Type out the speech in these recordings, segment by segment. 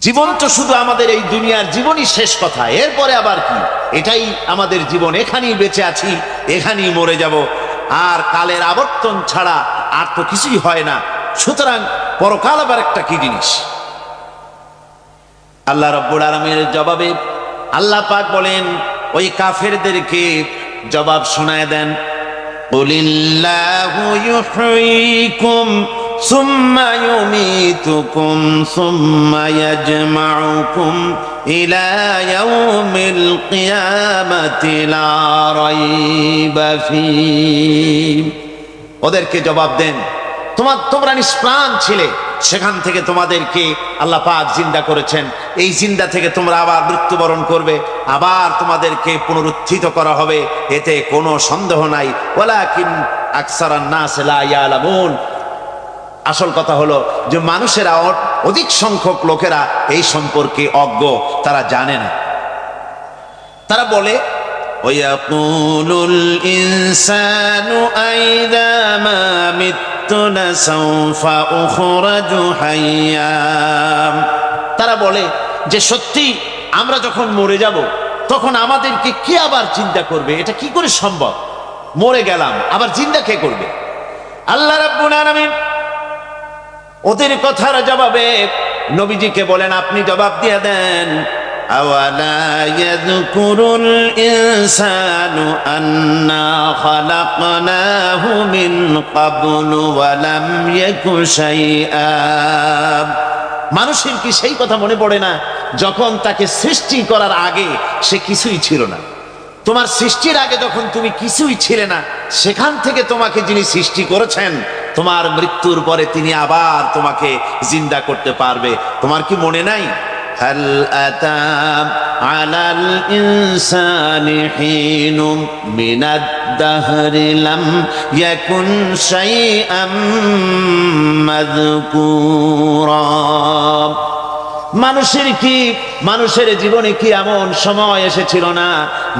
জীবন তো শুধু আমাদের এই দুনিয়ার জীবনই শেষ কথা, এরপরে আবার কি? এটাই আমাদের জীবন, এখানেই বেঁচে আছি, এখানেই মরে যাব, আর কালের আবর্তন ছাড়া আর তো কিছুই হয় না। সুতরাং পরকাল আবার একটা কি জিনিস? আল্লাহ রাব্বুল আলামিনের জবাবে আল্লাহ পাক বলেন, ওই কাফেরদেরকে জবাব শোনায় দেন, কুলিল্লাহু ইউহয়িকুম সুম্মা ইউমীতুকুম সুম্মা ইয়াজমাউকুম ইলা ইয়াউমিল কিয়ামাতি লা রাইবা ফীহ। ওদেরকে জবাব দেন, তোমরা নিষ্প্রাণ ছিলে, সেখান থেকে তোমাদেরকে আল্লাহ পাক জিন্দা করেছেন, এই জিন্দা থেকে তোমরা আবার মৃত্যুবরণ করবে, আবার তোমাদেরকে পুনরুত্থিত করা হবে, এতে কোনো সন্দেহ নাই। ওয়ালাকিন আকসারান নাস লা ইয়ালামুন। আসল কথা হলো যে মানুষেরা, অধিক সংখ্যক লোকেরা এই সম্পর্কে অজ্ঞ, তারা জানে না। তারা বলে, ওয়ায়াকুলুল ইনসানু আইযা মা মিততু লাসাউফা উখরাজু হাইয়্যা। তারা বলে যে সত্যি আমরা যখন মরে যাব তখন আমাদেরকে কে আবার চিন্তা করবে? এটা কি করে সম্ভব? মরে গেলাম, আবার চিন্তা কে করবে? আল্লাহ রাব্বুল আলামিন ওদের কথার জবাবে নবীজিকে বলেন, আপনি জবাব দিয়ে দেন, আওয়ালা ইয়াযকুরুল ইনসানু আন্না খালাকনাহু মিন ক্বাবলু ওয়া লাম ইয়াকু শাইআ। মানুষের কি সেই কথা মনে পড়ে না যখন তাকে সৃষ্টি করার আগে সে কিছুই ছিল না? তোমার সৃষ্টির আগে যখন তুমি কিছুই ছিলে না, সেখান থেকে তোমাকে যিনি সৃষ্টি করেছেন, তোমার মৃত্যুর পরে তিনি আবার তোমাকে জিন্দা করতে পারবে। তোমার কি মনে নাই? হাল আতা আলাল ইনসানি হিনুম মিনাদ দাহরি লাম ইয়াকুন শাইআম মাযকুরা। মানুষের জীবনে কি এমন সময় এসেছিল না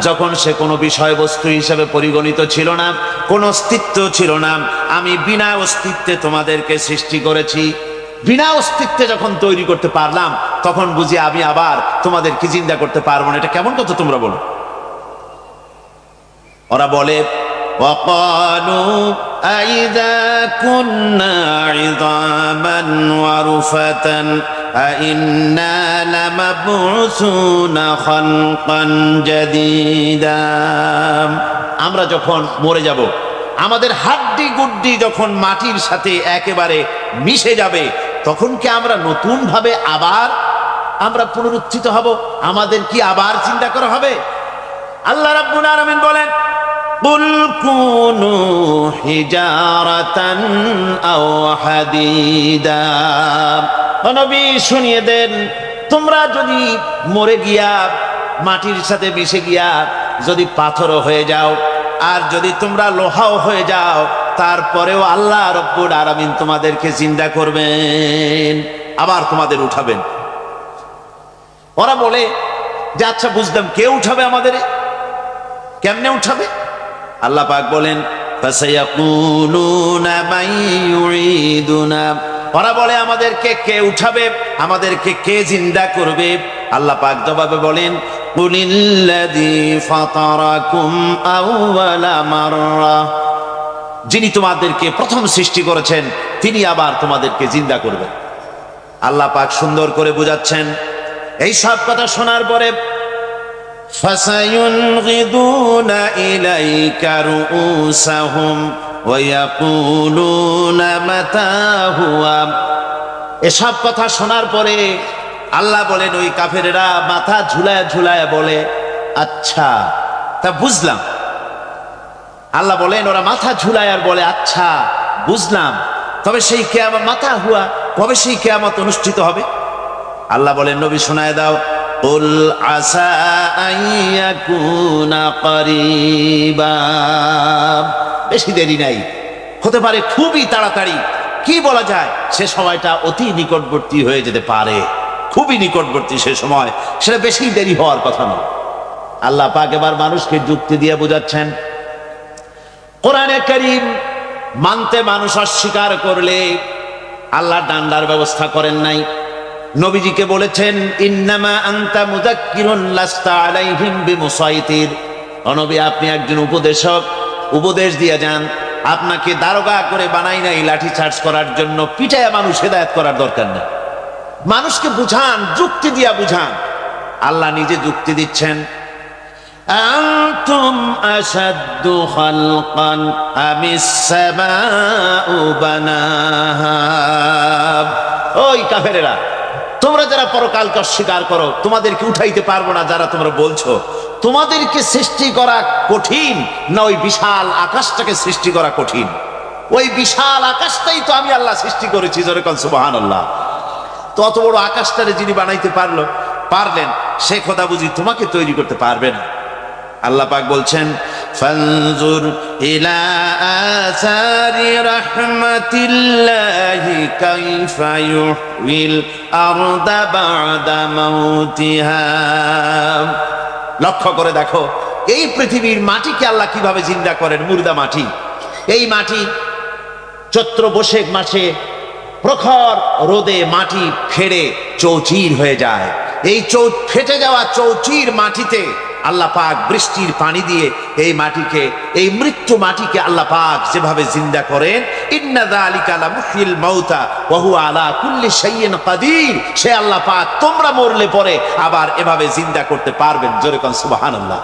যখন সে কোনো বিষয়বস্তু হিসেবে পরিগণিত ছিল না, কোনো অস্তিত্ব ছিল না? আমি বিনা অস্তিত্বে তোমাদেরকে সৃষ্টি করেছি, বিনা অস্তিত্বে যখন তৈরি করতে পারলাম, তখন বুঝি আমি আবার তোমাদেরকে জিন্দা করতে পারবো না? এটা কেমন কথা তোমরা বলো? ওরা বলে, وقالوا أئذا كنا عظاما ورفاتا أئنا لمبعوثون خلقا جديدا। আমরা যখন মরে যাব, আমাদের হাড্ডি গুড্ডি যখন মাটির সাথে একেবারে মিশে যাবে, তখন কি আমরা নতুন ভাবে আবার আমরা পুনরুত্থিত হব? আমাদের কি আবার চিন্তা করা হবে? আল্লাহ রাব্বুল আলামিন বলেন, কুল কুনু হিজারাতান আও হাদিদা। নবী শুনিয়ে দেন, তোমরা যদি মরে গিয়া মাটির সাথে মিশে গিয়া যদি পাথরও হয়ে যাও, আর যদি তোমরা লোহাও হয়ে যাও, তারপরেও আল্লাহ রাব্বুল আলামিন তোমাদেরকে জিন্দা করবেন, আবার তোমাদের উঠাবেন। ওরা বলে যে আচ্ছা বুঝলাম, কে উঠাবে আমাদের? কেমনে উঠাবে? আল্লাহ পাক বলেন, ফাসায়াকুলুনা মান ইউঈদুনা। ওরা বলে আমাদেরকে কে উঠাবে, আমাদেরকে কে জিন্দা করবে? আল্লাহ পাক জবাবে বলেন, কুলিল্লাযী ফাতারাকুম আউওয়ালা মাররা। যিনি তোমাদেরকে প্রথম সৃষ্টি করেছেন, তিনি আবার তোমাদেরকে জিন্দা করবেন। আল্লাহ পাক সুন্দর করে বুঝাচ্ছেন। এই সব কথা শোনার পরে فَسَيُنْغِضُونَ إِلَيْكَ رُؤُوسَهُمْ وَيَقُولُونَ مَتَى هُوَ। এসব কথা শোনার পরে আল্লাহ বলেন, ওই কাফেরেরা মাথা ঝুলায় ঝুলায় বলে, আচ্ছা তা বুঝলাম। আল্লাহ বলেন, ওরা মাথা ঝুলায় আর বলে, আচ্ছা বুঝলাম, তবে সেই কিয়ামত মাথা হুয়া, কবে সেই কিয়ামত অনুষ্ঠিত হবে? আল্লাহ বলেন, নবী শোনায় দাও, কুল আসা আইয়াকুনা করিবা। বেশি দেরি নাই, হতে পারে খুবই তাড়াতাড়ি। কি বলা যায়, সে সময়টা অতি নিকটবর্তী হয়ে যেতে পারে, খুবই নিকটবর্তী সে সময়, সেটা বেশি দেরি হওয়ার কথা নয়। আল্লাহ পাক এবার মানুষকে যুক্তি দিয়ে বোঝাচ্ছেন। কোরআনে কারীম মানতে মানুষ অস্বীকার করলে আল্লাহ ডান্ডার ব্যবস্থা করেন নাই। নবীজিকে বলেছেন, ইন্নামা আনতা মুযাক্কিরুন লাস্তা আলাইহিম বিমুসাইতির। ও নবী, আপনি একজন উপদেশক, উপদেশ দিয়ে যান। আপনাকে দারোগা করে বানাই নাই লাঠি চার্জ করার জন্য, পিটায়া মানুষ হেদায়েত করার দরকার নেই। মানুষকে বুঝান, যুক্তি দিয়া বুঝান। আল্লাহ নিজে যুক্তি দিচ্ছেন, আনতুম আশাদ্দু খালকান আমিস সামাউ বানাহা। ওই কাফেরেরা, তোমরা যারা পরকালকে অস্বীকার করো, তোমাদেরকে উঠাইতে পারবো না যারা তোমরা বলছো, তোমাদেরকে সৃষ্টি করা কঠিন না ওই বিশাল আকাশটাকে সৃষ্টি করা কঠিন? ওই বিশাল আকাশটাই তো আমি আল্লাহ সৃষ্টি করেছি, জোরে কোন সুবহানাল্লাহ। তো অত বড় আকাশটারে যিনি বানাইতে পারলেন, সে কথা বুঝি তোমাকে তৈরি করতে পারবে না? আল্লাহ পাক বলছেন, ফানজুর ইলা আসারি রাহমাতিল্লাহি কাইফা ইউহিল আরদা বা'দা মাউতিহা। লক্ষ্য করে দেখো, এই পৃথিবীর মাটিকে আল্লাহ কিভাবে জিন্দা করেন, মুর্দা মাটি। এই মাটি চৈত্র বৈশাখ মাসে প্রখর রোদে মাটি ফেড়ে চৌচির হয়ে যায়। এই ফেটে যাওয়া চৌচির মাটিতে আল্লাহ পাক বৃষ্টির পানি দিয়ে এই মাটিকে, এই মৃত্যু মাটিকে আল্লাহ পাক যেভাবে জিন্দা করেন, ইন্না যালিকা লামুহয়িল মাউতা ওয়া হুয়া আলা কুল্লি শাইইন কাদির। সে আল্লাহ পাক তোমরা মরলে পরে আবার এভাবে জিন্দা করতে পারবেন, জোরে কোন সুবহানাল্লাহ।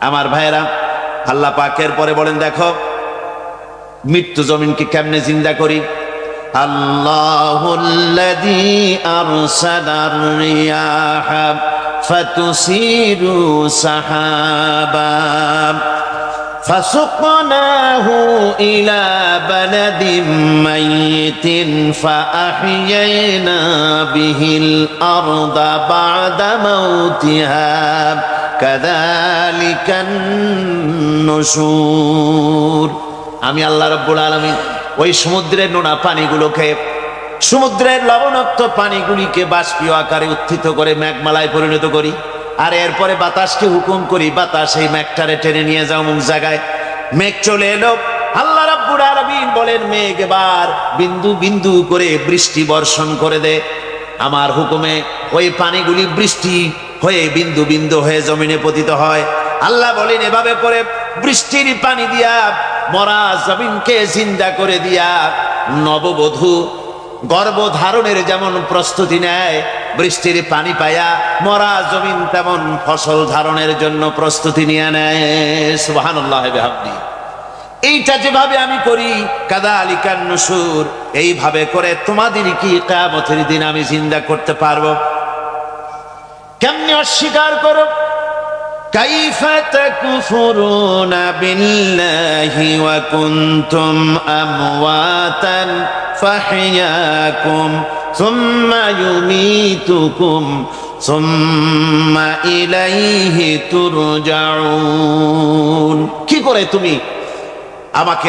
আমার ভাইয়েরা, আল্লাহ পাকের পরে বলেন, দেখো মৃত্যু জমিনকে কেমনে জিন্দা করি। আল্লাহুল্লাযী আরসালার রিয়াহা ফাতুসিরু সাহাবা ফাসুকনাহু ইলা বালাদিম মাইয়িতিন ফাআহইয়ানা বিহিল আরদা বা'দা মাউতিহা কাযালিকান নুশুর। আমি আল্লাহ রাব্বুল আলামিন ওই সমুদ্রের নোনা পানিগুলোকে, সমুদ্রের লবণাক্ত পানিগুলিকে বাষ্পীয় আকারে উত্থিত করে মেঘমালায় পরিণত করি, আর এরপরে বাতাসকে হুকুম করি, বাতাস এই মেঘটারে টেনে নিয়ে যাও অমুক জায়গায়। মেঘ চলে এলো, আল্লাহ রাব্বুল আলামিন বলেন, মেঘ এবার বিন্দু বিন্দু করে বৃষ্টি বর্ষণ করে দে। আমার হুকুমে ওই পানিগুলি বৃষ্টি হয়ে বিন্দু বিন্দু হয়ে জমিনে পতিত হয়। আল্লাহ বলেন, এভাবে করে বৃষ্টির পানি দিয়া মরা জমিনকে জিন্দা করে দিয়া নববধূ গর্ভধারণের যেমন প্রস্তুতি নেয়, বৃষ্টির পানি পায়া মরা জমিন তেমন ফসল ধারণের জন্য প্রস্তুতি নিয়ে নেয়। সুবহানাল্লাহ বিহামদি। এইটা যেভাবে আমি করি, কাযালিকান নুশুর, এইভাবে করে তোমাদের কি কিয়ামতের দিন আমি জিন্দা করতে পারবো? কেমনে অস্বীকার করো? কাইফা তাকফুরুনা বিল্লাহি ওয়া কুনতুম আমওয়াতান ফাহইয়াকুম সুম্মা ইউমীতুকুম সুম্মা ইলাইহি তুরজাউন। কি করে তুমি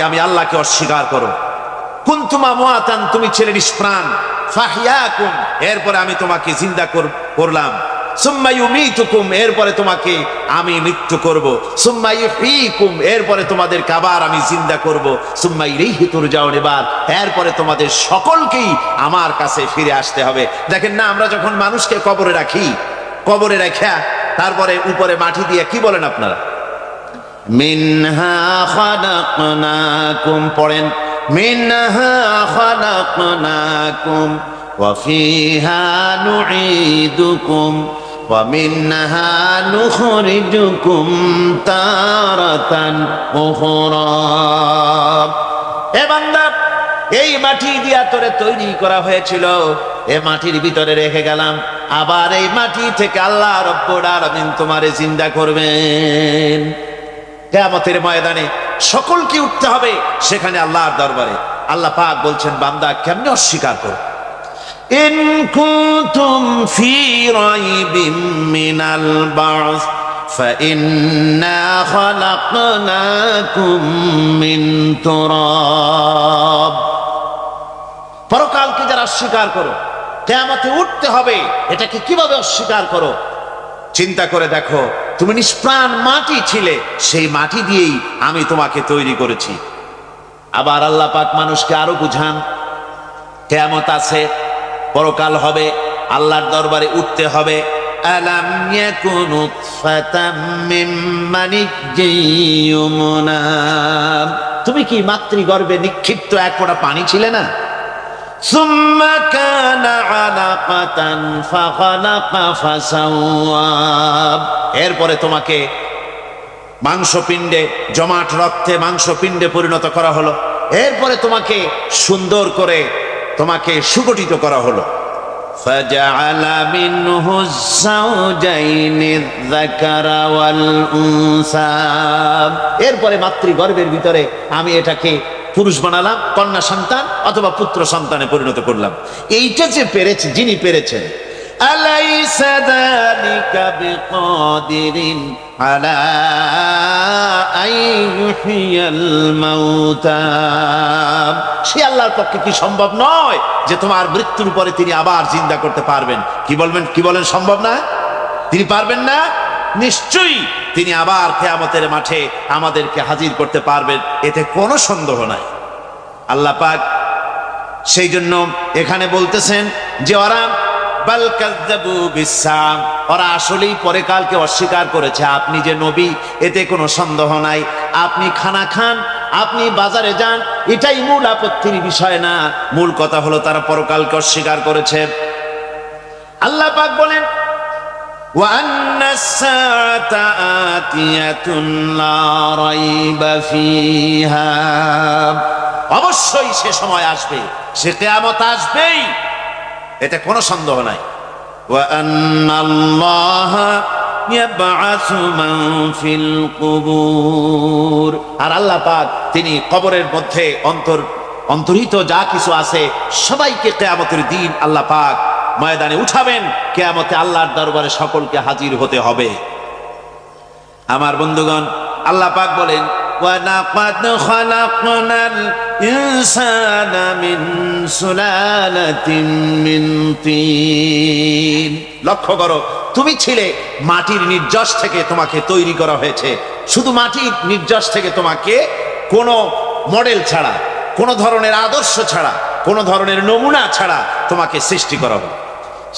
আমি আল্লাহকে অস্বীকার করো? কুনতুম আমওয়াতান, তুমি ছিলে নিষ্প্রাণ, ফাহইয়াকুম, এরপরে আমি তোমাকে জিন্দা করলাম, সুম্মা ইউমীতুকুম, এরপরে তোমাকে আমি মৃত্যু করব, সুম্মা ইউহয়িকুম, এরপরে তোমাদেরকে আবার আমি জিন্দা করব, সুম্মা ইলাইহি তুরজাউন, এরপরে তোমাদের সকলকেই আমার কাছে ফিরে আসতে হবে। দেখেন না, আমরা যখন মানুষকে কবরে রাখি, কবরে রাখা তারপরে উপরে মাটি দিয়ে কি বলেন আপনারা? মিনহা খালাকনাকুম, পড়েন, মিনহা খালাকনাকুম ওয়া ফিহা নুঈদুকুম ওয়া মিনহা নুখরিজুকুম তারাতান উখরা। এ বান্দা, এই মাটি দিয়া তোরে তৈরি করা হয়েছিল, এ মাটির ভিতরে রেখে গেলাম, আবার এই মাটি থেকে আল্লাহ রাব্বুল আলামিন তোমারে জিন্দা করবেন। কিয়ামতের ময়দানে সকলকে উঠতে হবে সেখানে আল্লাহর দরবারে। আল্লাহ পাক বলছেন, বান্দা কেমনে অস্বীকার করো? ইন কুনতুম ফি রাইবিম মিনাল বা'স ফাইন্না খালাকনাকুম মিন তুরাব। পরকালকে যারা অস্বীকার করো, কিয়ামতে উঠতে হবে, এটাকে কিভাবে অস্বীকার করো? চিন্তা করে দেখো, তুমি নিষ্প্রাণ মাটি ছিলে, সেই মাটি দিয়েই আমি তোমাকে তৈরি করেছি। আবার আল্লাহ পাক মানুষকে আরো বুঝান, কিয়ামত আছে, পরকাল হবে, আল্লাহর দরবারে উঠতে হবে। আলাম ইয়াকু নুতফাতাম মিন মানিয়্যিন ইউমনা, তুমি কি মাতৃগর্ভে নিক্ষিপ্ত এক ফোঁটা পানি ছিলে না? সুম্মা কানা আলাকাতান ফাখালাকা ফাসাওয়া, এরপরে তোমাকে মাংসপিণ্ডে, জমাট রক্তে মাংসপিণ্ডে পরিণত করা হলো, এরপরে তোমাকে সুন্দর করে তোমাকে সুগঠিত করা হলো। ফাজআলা মিনহু যাওজাইনি যাকারা ওয়াল উনসা, এরপরে মাতৃগর্ভের ভিতরে আমি এটাকে পুরুষ বানালাম, কন্যা সন্তান অথবা পুত্র সন্তানে পরিণত করলাম। এইটা যে পেরেছে, যিনি পেরেছেন, আলাইসা যালিকা বিকাদিরিন আলা আইয়ুহিয়াল মাউতা, সে আল্লাহর পক্ষে কি সম্ভব নয় যে তোমার মৃত্যুর পরে তিনি আবার জিন্দা করতে পারবেন? কি বলবেন, কি বলেন, সম্ভব না? তিনি পারবেন না? নিশ্চয়ই তিনি আবার কিয়ামতের মাঠে আমাদেরকে হাজির করতে পারবেন, এতে কোনো সন্দেহ নাই। আল্লাহ পাক সেই জন্য এখানে বলতেছেন যে ওরা বাল কাযযাবু বিসসাম, ওরা আসলেই পরে কালকে অস্বীকার করেছে। আপনি যে নবী এতে কোনো সন্দেহ নাই, আপনি খানা খান, আপনি বাজারে যান, এটাই মূল আপত্তির বিষয় না। মূল কথা হলো তারা পরকালকে অস্বীকার করেছে। আল্লাহ পাক বলেন ওয়া আন্নাস সাআতা আতিয়াতুন লা রাইবা ফিহা, অবশ্যই সে সময় আসবে, সে কিয়ামত আসবেই, এতে কোনো সন্দেহ নাই। ওয়া আন্নাল্লাহা ইয়াবআসু মান ফিল কুবুর, আর আল্লাহ পাক তিনি কবরের মধ্যে অন্তর্হিত যা কিছু আছে সবাইকে কিয়ামতের দিন আল্লাহ পাক ময়দানে উঠাবেন। কিয়ামতে আল্লাহর দরবারে সকলকে হাজির হতে হবে। আমার বন্ধুগণ, আল্লাহ পাক বলেন ওয়ালাকাদ খালাকনাল ইনসানা মিন সুলালাতিন মিন তিন, লক্ষ্য করো, তুমি ছিলে মাটির নির্যাস থেকে তোমাকে তৈরি করা হয়েছে। শুধু মাটির নির্যাস থেকে তোমাকে কোনো মডেল ছাড়া, কোনো ধরনের আদর্শ ছাড়া, কোনো ধরনের নমুনা ছাড়া তোমাকে সৃষ্টি করা হলো।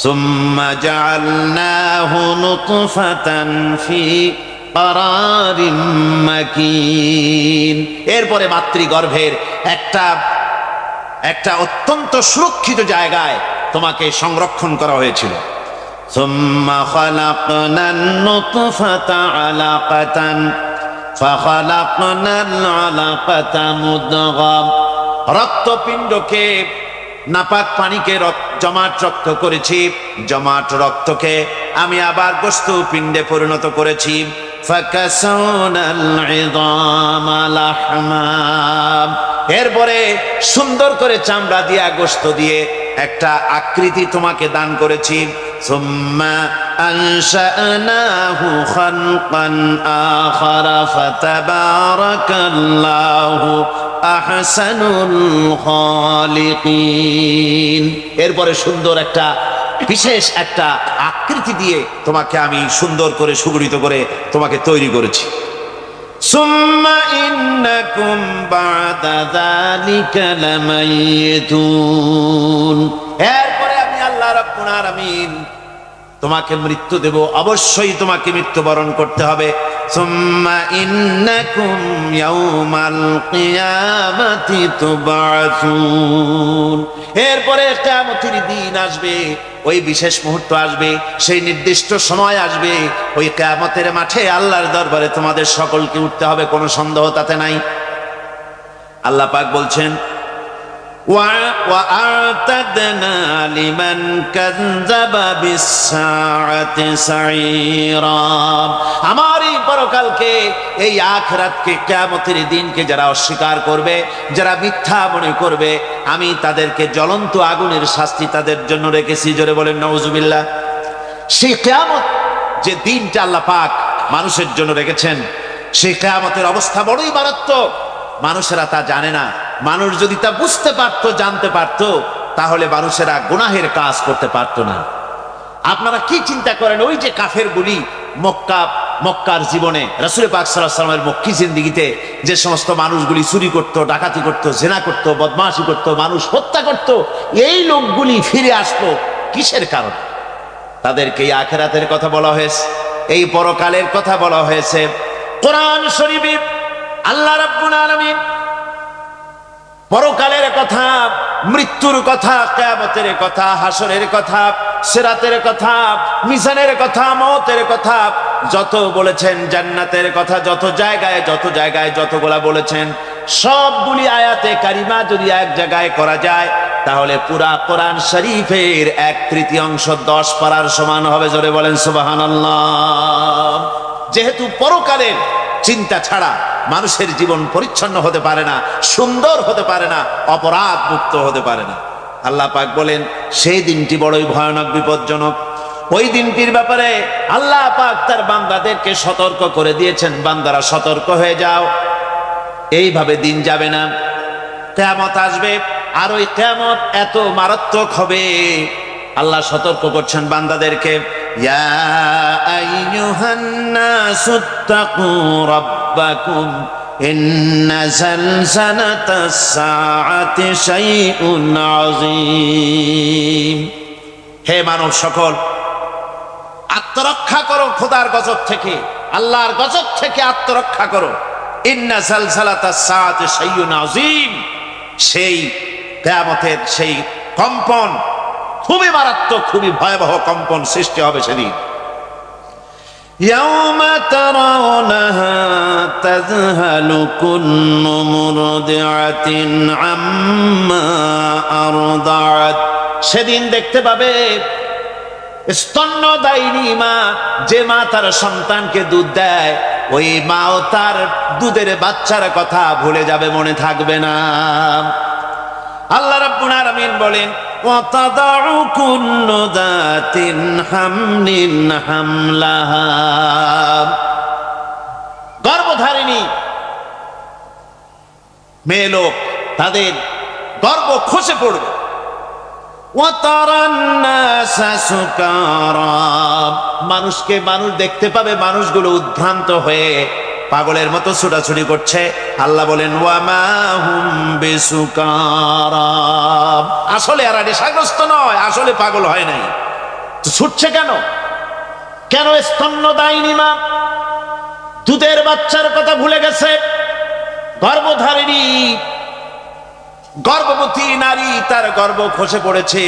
সুম্মা জাআলনাহু নুতফাতান ফি কারারিম মাকিন, এরপরে মাতৃগর্ভের একটা অত্যন্ত সুরক্ষিত জায়গায় তোমাকে সংরক্ষণ করা হয়েছিল। সুম্মা খালাকনান নুতফাতা আলাকাতান ফাখালাকনাল আলাকাতা মুদগা, রক্তপিণ্ডকে, নাপাক পানিকে জমাট রক্ত করেছি, জমাট রক্তকে আমি আবার গোশত পিণ্ডে পরিণত করেছি। ফাকাসাউনাল ইযামা লাহমা, এরপরে সুন্দর করে চামড়া দিয়া, গোশত দিয়ে একটা আকৃতি তোমাকে দান করেছি। সুম্মা আনশানাহু খালকান আখারা ফাতাবারাকাল্লাহু আহসানুল খালিকিন, এরপরে সুন্দর একটা বিশেষ একটা আকৃতি দিয়ে তোমাকে আমি সুন্দর করে সুগঠিত করে তোমাকে তৈরি করেছি। সুম্মা ইন্নাকুম বা'দা যালিকা লামাইতুন, এরপরে আমি আল্লাহ রাব্বুল আলামিন তোমাকে মৃত্যু দেব, অবশ্যই তোমাকে মৃত্যুবরণ করতে হবে। সুম্মা ইন্নাকুম ইয়াউমাল কিয়ামাতি তুবআসুন, এরপরে কিয়ামতের দিন আসবে, ওই বিশেষ মুহূর্ত আসবে, সেই নির্দিষ্ট সময় আসবে, ওই কিয়ামতের মাঠে আল্লাহর দরবারে তোমাদের সকলকে উঠতে হবে, কোনো সন্দেহ তাতে নাই। আল্লাহ পাক বলছেন وَأَعْتَدْنَا لِمَنْ كَذَّبَ بِالسَّاعَةِ سَعِيرًا, আমার এই পরকালকে, এই আখিরাতকে, কিয়ামতের দিনকে যারা অস্বীকার করবে, যারা মিথ্যা মনে করবে, আমি তাদেরকে জ্বলন্ত আগুনের শাস্তি তাদের জন্য রেখেছি। জোরে বলেন নাউজুবিল্লাহ। সেই কিয়ামত যে দিনটা আল্লাহ পাক মানুষের জন্য রেখেছেন, সেই কিয়ামতের অবস্থা বড়ই মারাত্মক। মানুষেরা তা জানে না। মানুষ যদি তা বুঝতে পারতো, জানতে পারতো, তাহলে মানুষেরা গুনাহের কাজ করতে পারতো না। আপনারা কি চিন্তা করেন, ওই যে কাফেরগুলি মক্কার জীবনে, রাসূল পাক সাল্লাল্লাহু আলাইহি ওয়াসাল্লামের মক্কি জিন্দেগিতে যে সমস্ত মানুষগুলি চুরি করত, ডাকাতি করত, জেনা করত, বদমাশি করত, মানুষ হত্যা করত, এই লোকগুলি ফিরে আসলো কিসের কারণ? তাদেরকে এই আখিরাতের কথা বলা হয়েছে, এই পরকালের কথা বলা হয়েছে। কোরআন শরীফে আল্লাহ রাব্বুল আলামিন পরকালের কথা, মৃত্যুর কথা, কিয়ামতের কথা, হাসরের কথা, সিরাতের কথা, মিজানের কথা, মওতের কথা যত বলেছেন, জান্নাতের কথা যত জায়গায় যতগুলা বলেছেন, সবগুলি আয়াতে কারিমা যদি এক জায়গায় করা যায় তাহলে পুরা কোরআন শরীফের 1/3 10 পারার সমান হবে। জোরে বলেন সুবহানাল্লাহ। যেহেতু পরকালের চিন্তা ছাড়া মানুষের জীবন পরিচ্ছন্ন হতে পারে না, সুন্দর হতে পারে না, অপরাধ মুক্ত হতে পারে না। আল্লাহ পাক বলেন সেই দিনটি বড়ই ভয়ানক, বিপজ্জনক। ওই দিনটির ব্যাপারে আল্লাহ পাক তার বান্দাদেরকে সতর্ক করে দিয়েছেন, বান্দারা সতর্ক হয়ে যাও, এইভাবে দিন যাবে না, কিয়ামত আসবে। আর ওই কিয়ামত এত মারাত্মক হবে, আল্লাহ সতর্ক করছেন বান্দাদেরকে, ইয়া আইয়ুহান নাসুত্তাকু রাব্বাকুম ইন্না জালজালাতাস সাআতি শাইউন আযীম। হে মানব সকল, আত্মরক্ষা করো খোদার গজব থেকে, আল্লাহর গজব থেকে আত্মরক্ষা করো। ইন্না জালজালাতাস সাআতি শাইউন আযীম, সেই কিয়ামতের সেই কম্পন খুবই মারাত্মক, খুবই ভয়াবহ কম্পন সৃষ্টি হবে সেদিন। ইয়াউমা তারাউনাহা তাযহালু কুল্লু মুরদিআতিন আম্মা আরদাআত, সেদিন দেখতে পাবে স্তন্যদায়িনী মা, যে মা তার সন্তানকে দুধ দেয়, ওই মাও তার দুধের বাচ্চার কথা ভুলে যাবে, মনে থাকবে না। আল্লাহ রাব্বুল আলামিন বলেন ওয়াতাদাউ কুল্লু যাতিন হামলিন হামলাহা, গর্ভধারিণী মেয়ে লোক তাদের গর্ভ খসে পড়বে। ওয়াতারান নাসা সুকারা, মানুষকে মানুষ দেখতে পাবে, মানুষগুলো উদ্ভ্রান্ত হয়ে পাগলের মতো ছুটাছুটি করছে। আল্লাহ বলেন ওয়ামা হুম বিসুকারা, আসলে এরা নেশাগ্রস্ত নয়, আসলে পাগল হয় নাই, তো ছুটছে কেন? কেন? স্তন্যদায়িনী মা দুধের বাচ্চার কথা ভুলে গেছে, গর্ভধারিণী গর্ভবতী নারী তার গর্ভ খসে পড়েছে,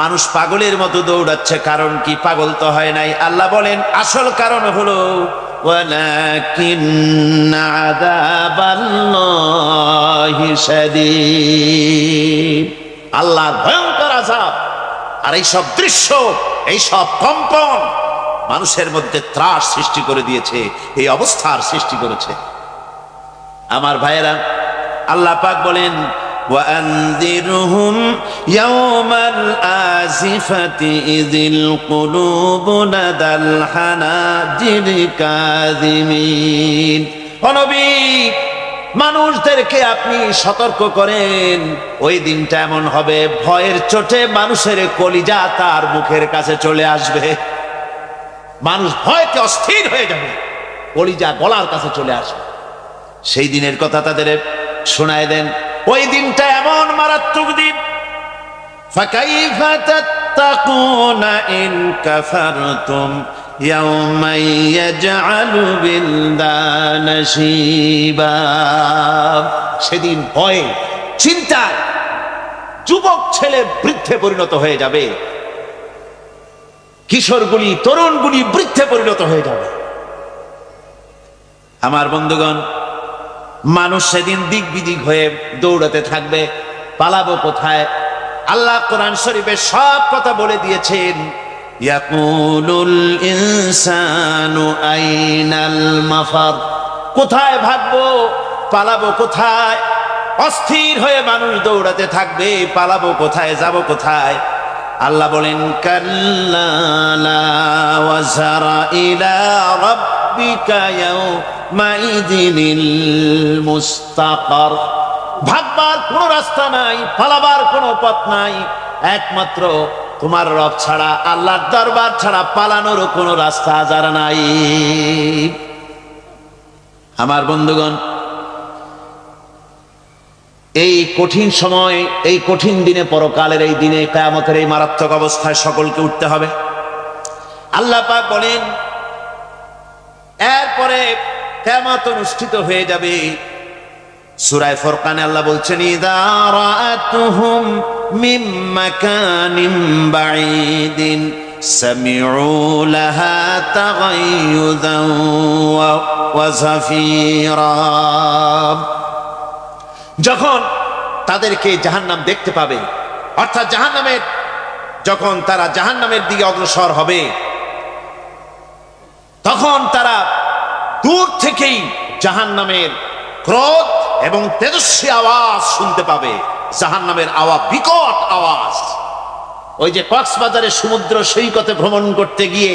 মানুষ পাগলের মতো দৌড়াচ্ছে। কারণ কি? পাগল তো হয় নাই। আল্লাহ বলেন আসল কারণ হলো ওয়ালাকিন্না আযাবাল্লাহি শাদীদ, আল্লাহর ভয়ঙ্কর আযাব। আর এই সব দৃশ্য, এই সব কম্পন মানুষের মধ্যে ত্রাস সৃষ্টি করে দিয়েছে, এই অবস্থার সৃষ্টি করেছে। আমার ভাইয়েরা, আল্লাহ পাক বলেন وأنذرهم يوم الآزفة إذ القلوب لدى الحناجر كاظمين। ও নবী, মানুষদেরকে আপনি সতর্ক করেন, ওই দিনটা এমন হবে ভয়ের চোটে মানুষের কলিজা তার মুখের কাছে চলে আসবে। মানুষ ভয়তে অস্থির হয়ে যাবে, কলিজা গলার কাছে চলে আসবে। সেই দিনের কথা তাদের শোনায় দেন। ওই দিনটা এমন মারাত্মক দিন, ফাকাইফা তাত্তাকুনা ইন কাফারতুম ইয়াওমান ইয়াজআলু বিলদানা শিবা। সেদিন ভয়ে চিন্তায় যুবক ছেলে বৃদ্ধে পরিণত হয়ে যাবে, কিশোরগুলি তরুণগুলি বৃদ্ধে পরিণত হয়ে যাবে। আমার বন্ধুগণ, মানুষ সেদিন দিক বিদিক হয়ে দৌড়াতে থাকবে, পালাবো কোথায়? আল্লাহ কোরআন শরীফে সব কথা বলে দিয়েছেন। ইয়াকুলুল ইনসানু আইনাল মাফার, কোথায় ভাগবো, পালাবো কোথায়? অস্থির হয়ে মানুষ দৌড়াতে থাকবে, পালাবো কোথায়, যাব কোথায়? আল্লাহ বলেন কাল্লা লা ওয়াজারা ইলা রাব্বিকা ইয়াউমাইযিনিল মুস্তাকার, ভাগবার কোনো রাস্তা নাই, পালাবার কোনো পথ নাই, একমাত্র তোমার রব ছাড়া, আল্লাহর দরবার ছাড়া পালানোর কোনো রাস্তা যারা নাই। আমার বন্ধুগণ, এই কঠিন সময়, এই কঠিন দিনে, পরকালের এই দিনে, কিয়ামতের এই মারাত্মক অবস্থায় সকলকে উঠতে হবে। আল্লাহ পাক বলেন, এরপরে কিয়ামত অনুষ্ঠিত হয়ে যাবে। সূরা ফুরকানে আল্লাহ বলছেন, ইযা রাআতুহুম মিন মাকানিন বাঈদিন সামিউ লাহা তাগায়ুযান ওয়া যাফীরা। যখন তাদেরকে জাহান্নাম দেখতে পাবে, অর্থাৎ জাহান্নামের, যখন তারা জাহান্নামের দিকে অগ্রসর হবে, তখন তারা দূর থেকেই জাহান্নামের ক্রোধ এবং তেজস্বী আওয়াজ শুনতে পাবে। জাহান্নামের আওয়াজ, বিকট আওয়াজ। ওই যে কক্সবাজারে সমুদ্র সৈকতে ভ্রমণ করতে গিয়ে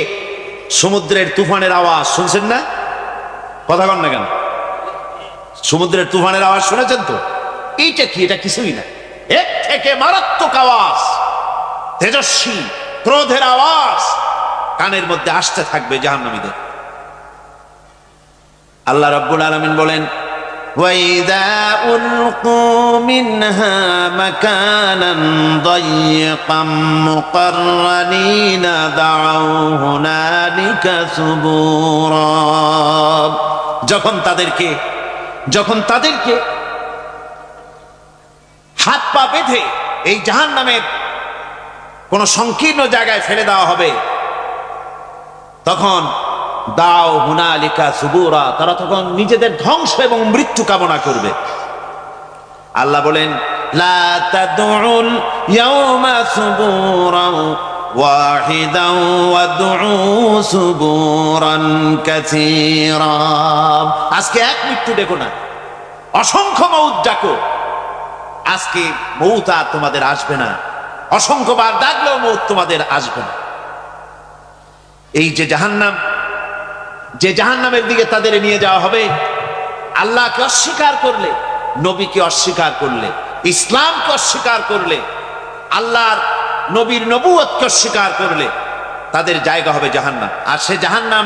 সমুদ্রের তুফানের আওয়াজ শুনছেন না? কথা কন না কেন? সমুদ্রের তুফানের আওয়াজ শুনেছেন তো? এইটা কি? এটা কিছুই না, এর থেকে মারাত্মক আওয়াজ, তেজস্বী ক্রোধের আওয়াজ কানের মধ্যে আসতে থাকবে জাহান্নামীদের। আল্লাহ রাব্বুল আলামিন বলেন, وَإِذَا أُلْقُوا مِنْهَا مَكَانًا ضَيِّقًا مُقَرَّنِينَ دَعَوْا هُنَالِكَ ثُبُورًا। যখন তাদেরকে হাত পা বেঁধে এই জাহান্নামের কোন সংকীর্ণ জায়গায় ফেলে দেওয়া হবে, তখন দাও হুনালিকা সুবুরা, তারা তখন নিজেদের ধ্বংস এবং মৃত্যু কামনা করবে। আল্লাহ বলেন, লা তাদউল ইয়াওমা সুবুরান ওয়াহিদান ওয়াদউ সুবুরান কাসীরা। আজকে এক মৃত্যু ডেকো না, অসংখ্য মউত ডাকো। আজকে মউত আর তোমাদের আসবে না, অসংখ্যবার ডাকলেও মউত তোমাদের আসবে না। এই যে জাহান্নাম, যে জাহান্নামের দিকে তাদের নিয়ে যাওয়া হবে, আল্লাহকে অস্বীকার করলে, নবীকে অস্বীকার করলে, ইসলামকে অস্বীকার করলে, আল্লাহর নবীর নবুয়তকে অস্বীকার করলে তাদের জায়গা হবে জাহান্নাম। আর সে জাহান্নাম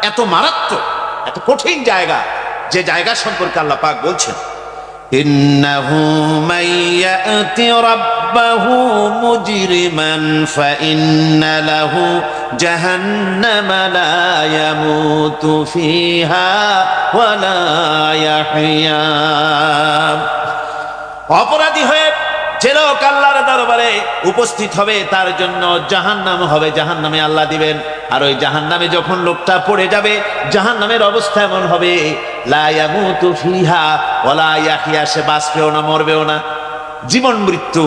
এত মারাত্মক, এত কঠিন জায়গা, যে জায়গা সম্পর্কে আল্লাহ পাক বলছেন, ইন্নাহু মান ইয়াতি রাব্বাহু মুজরিমান ফাইন্না লাহু জাহান্নামা লা ইয়ামুতু ফিহা ওয়া লা ইয়াহইয়া। অপরাধী হয়ে যে লোক আল্লাহর দরবারে উপস্থিত হবে, তার জন্য জাহান্নাম হবে, জাহান্নামে আল্লাহ দিবেন। আর ওই জাহান্নামে যখন লোকটা পড়ে যাবে, জাহান্নামের অবস্থা এমন হবে, লা ইয়ামুতু ফিহা ওয়া লা ইয়াহইয়া, সে বাঁচবেও না, মরবেও না, জীবন মৃত্যু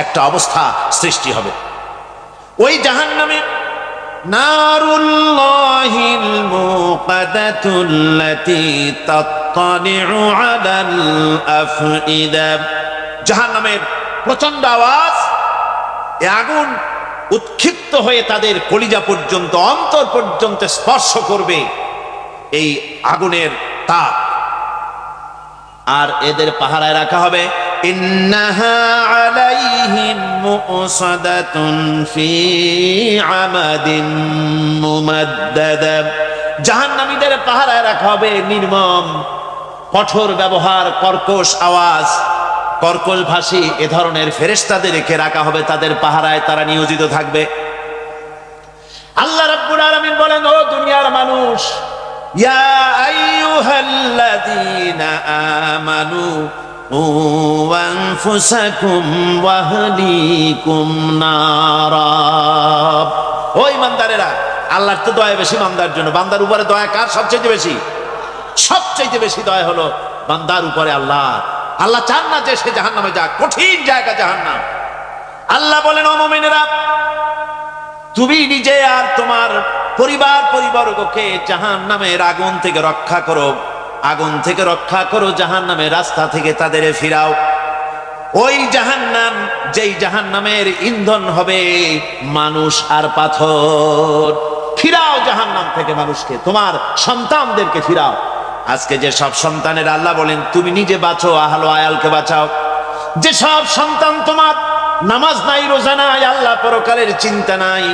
একটা অবস্থা সৃষ্টি হবে। ওই জাহান্নামে নারুল্লাহিল মুকাদাতুল্লাতী তাত্তালিউ আলাল আফইদা। জাহান্নামের প্রচন্ড আওয়াজ, এ আগুন উৎক্ষিপ্ত হয়ে তাদের কলিজা পর্যন্ত, অন্তর পর্যন্ত স্পর্শ করবে এই আগুনের তাপ। আর এদের পাহারায় রাখা হবে, ইন্নাহা আলাইহিম মুসাদাতুন ফি আমাদিন মুমাদ্দাদা। জাহান্নামীদের পাহারায় রাখা হবে নির্মম, কঠোর ব্যবহার, কর্কশ আওয়াজ, কর্কশ ভাষী এ ধরনের ফেরেশতাদেরকে রাখা হবে তাদের পাহারায়, তারা নিয়োজিত থাকবে। আল্লাহ রাব্বুল আলামিন বলেন, ও দুনিয়ার মানুষ, ইয়া আইয়ুহাল্লাযীনা আমানু কু আনফুসাকুম ওয়া আহলিকুম নারা। ও ঈমানদারেরা, আল্লাহর তো দয়া বেশি বান্দার জন্য। বান্দার উপরে দয়া কার সবচেয়ে বেশি? সবচেয়ে বেশি দয়া হলো বান্দার উপরে আল্লাহ। আল্লাহ চান না যে সে জাহান্নামে যাক, কঠিন জায়গা জাহান্নাম। আল্লাহ বলেন, ও মুমিনেরা, তুমি নিজে আর তোমার পরিবারবর্গকে জাহান্নামের আগুন থেকে রক্ষা করো, আগুন থেকে রক্ষা করো, জাহান্নামের রাস্তা থেকে তাদের ফিরাও। ওই জাহান্নাম, যেই জাহান্নামের ইন্ধন হবে মানুষ আর পাথর। ফিরাও জাহান্নাম থেকে মানুষকে, তোমার সন্তানদেরকে ফিরাও। আজকে যে সব সন্তানের আল্লাহ বলেন, তুমি নিজে বাঁচো, আহলো আয়ালকে বাঁচাও। যে সব সন্তান তোমার নামাজ নাই, রোজা নাই, আল্লাহ পরকালের চিন্তা নাই,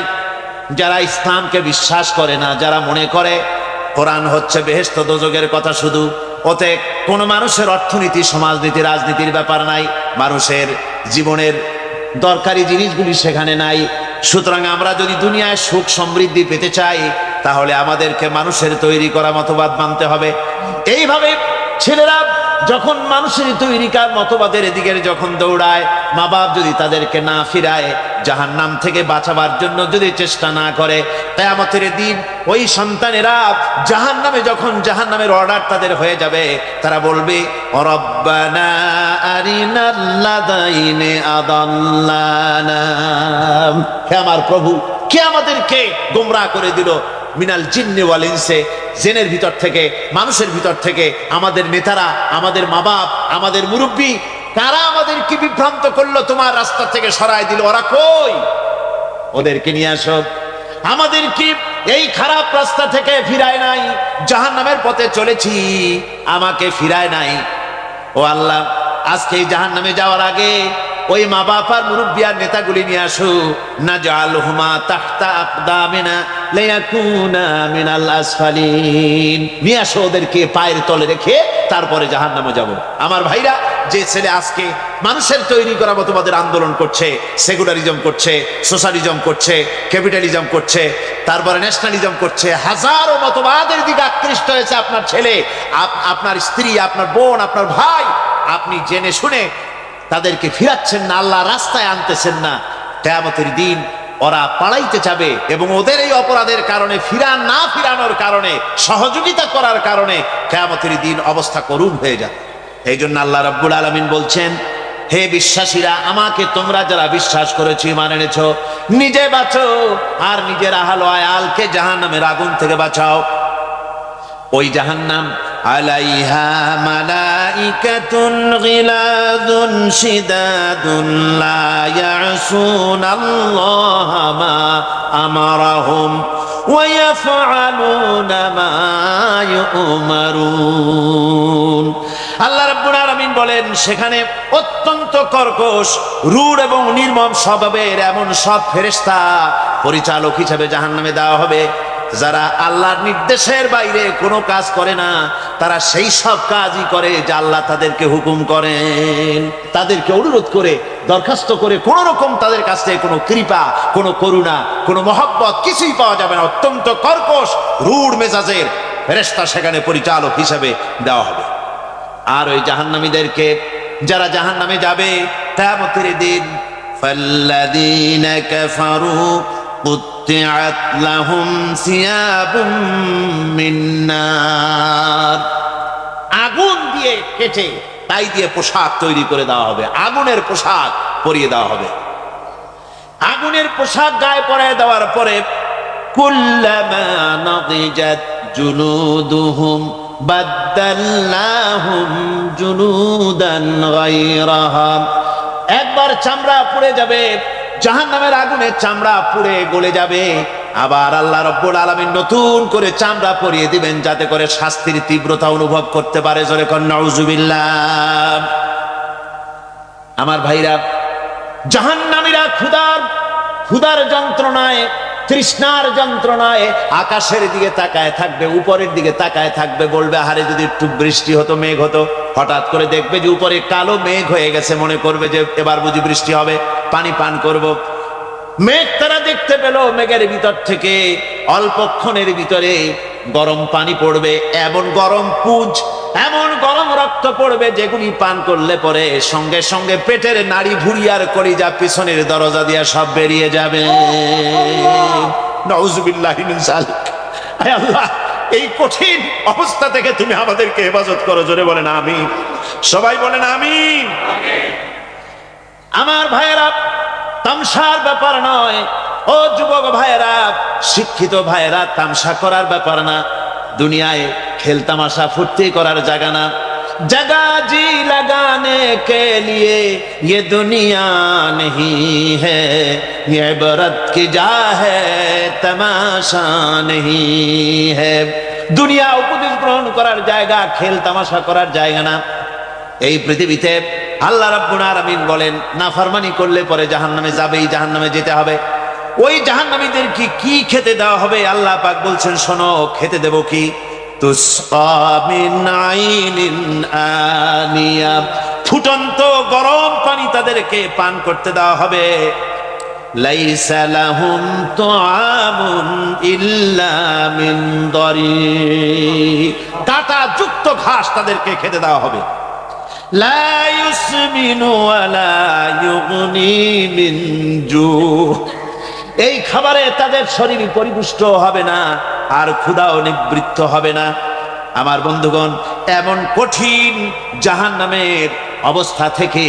যারা ইসলামকে বিশ্বাস করে না, যারা মনে করে কোরআন হচ্ছে বেহেশত দোজখের কথা শুধু, ওতে কোনো মানুষের অর্থনীতি, সমাজনীতি, রাজনীতির ব্যাপার নাই, মানুষের জীবনের দরকারি জিনিসগুলি সেখানে নাই। সুতরাং আমরা যদি দুনিয়ায় সুখ সমৃদ্ধি পেতে চাই, তাহলে আমাদেরকে মানুষের তৈরি করা মতবাদ মানতে হবে। এইভাবে ছেলেরা যখন মানুষের তৈরিকার মতবাদের এদিকে যখন দৌড়ায়, মা বাপ যদি তাদেরকে না ফিরায়, জাহান্নাম থেকে বাঁচাবার জন্য যদি চেষ্টা না করে, কিয়ামতের দিন ওই সন্তানেরা জাহান্নামে, যখন জাহান্নামের অর্ডার তাদের হয়ে যাবে, তারা বলবে রব্বানা আরিনাল্লাযাইনি আদাল্লানা, হে আমার প্রভু, কে আমাদেরকে গোমরাহ করে দিল, মিনাল জিন্নি ওয়াল ইনসি, জিনের ভিতর থেকে, মানুষের ভিতর থেকে, আমাদের নেতারা, আমাদের মা বাপ, আমাদের মুরব্বী, কারা আমাদেরকে বিভ্রান্ত করলো, তোমার রাস্তা থেকে সরায় দিল, ওরা কই? ওদেরকে নিয়ে আসো। আমাদেরকে এই খারাপ রাস্তা থেকে ফিরায় নাই, জাহান্নামের পথে চলেছি, আমাকে ফিরায় নাই। ও আল্লাহ, আজকে এই জাহান্নামে যাওয়ার আগে ওই মা বাপ আর মুরব্বী আর নেতাগুলি নিয়ে আসো, নাজআলহুমা তাহতা আকদামিনা লিয়াকুনা মিনাল আসফালিন, নিয়ে আসো ওদেরকে পায়ের তলে রেখে তারপরে জাহান্নামে যাব। আমার ভাইরা, যে ছেলে আজকে মানুষের তৈরি করা মতবাদের আন্দোলন করছে, সেকুলারিজম করছে, সোশ্যালিজম করছে, ক্যাপিটালিজম করছে, তারপরে ন্যাশনালিজম করছে, হাজারো মতবাদের দিকে আকৃষ্ট হয়েছে আপনার ছেলে, আপনার স্ত্রী, আপনার বোন, আপনার ভাই, আপনি জেনে শুনে তাদেরকে ফিরাচ্ছেন না, আল্লাহ রাস্তায় আনতেছেন না। কিয়ামতের দিন ওরা পালাইতে যাবে এবং ওদের এই অপরাধের কারণে, না ফিরানোর কারণে, সহযোগিতা করার কারণে কিয়ামতের দিন অবস্থা করুণ হয়ে যাবে। এই জন্য আল্লাহ রাব্বুল আলামিন বলছেন, হে বিশ্বাসীরা, আমাকে তোমরা যারা বিশ্বাস করেছো, ঈমান এনেছো, নিজে বাঁচো আর নিজের আহল ও আয়ালকে জাহান্নামের আগুন থেকে বাঁচাও। ওই জাহান্নাম আলাইহা মালাইকাতুন গিলাযুন শিদাদুন লা ইয়াসুনাল্লাহা মা আমারাহুম ওয়া ইয়াফআলুনা মা ইউমারুন। আল্লাহ রাব্বুল আলামিন বলেন, সেখানে অত্যন্ত কর্কশ, রূঢ় এবং নির্মম স্বভাবের এমন সব ফেরেশতা পরিচালক হিসেবে জাহান্নামে দেওয়া হবে, যারা আল্লাহর নির্দেশের বাইরে কোনো কাজ করে না, তারা সেই সব কাজই করে যা আল্লাহ তাদেরকে হুকুম করেন। তাদেরকে অনুরোধ করে, দরখাস্ত করে কোন রকম তাদের কাছ থেকে কোনো কৃপা, কোনো করুণা, কোনো মহব্বত কিছুই পাওয়া যাবে না। অত্যন্ত কর্কশ, রূঢ় মেজাজের ফেরেশতা সেখানে পরিচালক হিসেবে দেওয়া হবে। আর ওই জাহান্নামীদেরকে, যারা জাহান্নামে যাবে কিয়ামতের দিন, ফাল্লাযীনা কাফারু কুত্তিআত লাহুম সিয়াবুম মিন নার, আগুন দিয়ে কেটে তাই দিয়ে পোশাক তৈরি করে দেওয়া হবে, আগুনের পোশাক পরিয়ে দেওয়া হবে। আগুনের পোশাক গায়ে পরিয়ে দেওয়ার পরে কুল্লামা নাদিজাত জুলুদুহুম বাদদালনাহুম জুলুদান গায়রাহা, একবার চামড়া পুড়ে যাবে, জাহান্নামের আগুনে চামড়া পুড়ে গলে যাবে, আবার আল্লাহ রাব্বুল আলামিন নতুন করে চামড়া পরিয়ে দিবেন, যাতে করে শাস্তির তীব্রতা অনুভব করতে পারে। জোরে কোন নাউজুবিল্লাহ। আমার ভাইরা, জাহান্নামীরা ক্ষুধার যন্ত্রণায়, তৃষ্ণার যন্ত্রণায় আকাশের দিকে তাকায় থাকবে, উপরের দিকে তাকায় থাকবে, বলবে, আরে যদি একটু বৃষ্টি হতো, মেঘ হতো। হঠাৎ করে দেখবে যে উপরে কালো মেঘ হয়ে গেছে, মনে করবে যে এবার বুঝি বৃষ্টি হবে, পানি পান করব। মেঘ তারা দেখতে পেল, মেঘের ভিতর থেকে অল্পক্ষণের ভিতরে গরম পানি পড়বে, এমন গরম পুঁজ, এমন গরম রক্ত পড়বে, যেগুলি পান করলে পরে সঙ্গে সঙ্গে পেটের নাড়ি, ভুঁড়ি আর কলিজা পিছনের দরজা দিয়া সব বেরিয়ে যাবে। নাউজুবিল্লাহি মিন যালিক। আয় আল্লাহ, এই কঠিন অবস্থা থেকে তুমি আমাদেরকে হেফাজত করো। জোরে বলেন আমিন। সবাই বলেন আমিন। আমার ভাইয়েরা, তামসার ব্যাপার নয়। ও যুবক ভাইয়েরা, শিক্ষিত ভাইয়েরা, তামসা করার ব্যাপার না। দুনিয়ায় খেল তামাশা ফুর্তি করার জায়গা না। जगह जी लगाने के लिए ये दुनिया नहीं है, ये इबरत की जा है तमाशा नहीं है। दुनिया उपदेश ग्रहण करार जायगा, खेल तमाशा करार जायगा ना। এই পৃথিবীতে আল্লাহ রাব্বুল আলামিন বলেন, নাফরমানি করলে পরে জাহান্নামে যাবেই, জাহান্নামে যেতে হবে। ওই জাহান্নামীদের কি খেতে দেওয়া হবে? আল্লাহ পাক বলছেন, শোনো, খেতে দেব কি? তুসকা মিন আইনিন আনিয়া, ফুটন্ত গরম পানি তাদেরকে পান করতে দেওয়া হবে। লাইসা লাহুম তুআমুন ইল্লা মিন দারি, কাঁটা যুক্ত ঘাস তাদেরকে খেতে দেওয়া হবে। লা ইউসমিনু ওয়া লা ইউগনি মিন জু, এই খাবারে তাদের শরীর পরিপুষ্ট হবে না আর ক্ষুধাও নিবৃত্ত হবে না। আমার বন্ধুগণ, এমন কঠিন জাহান্নামের অবস্থা থেকে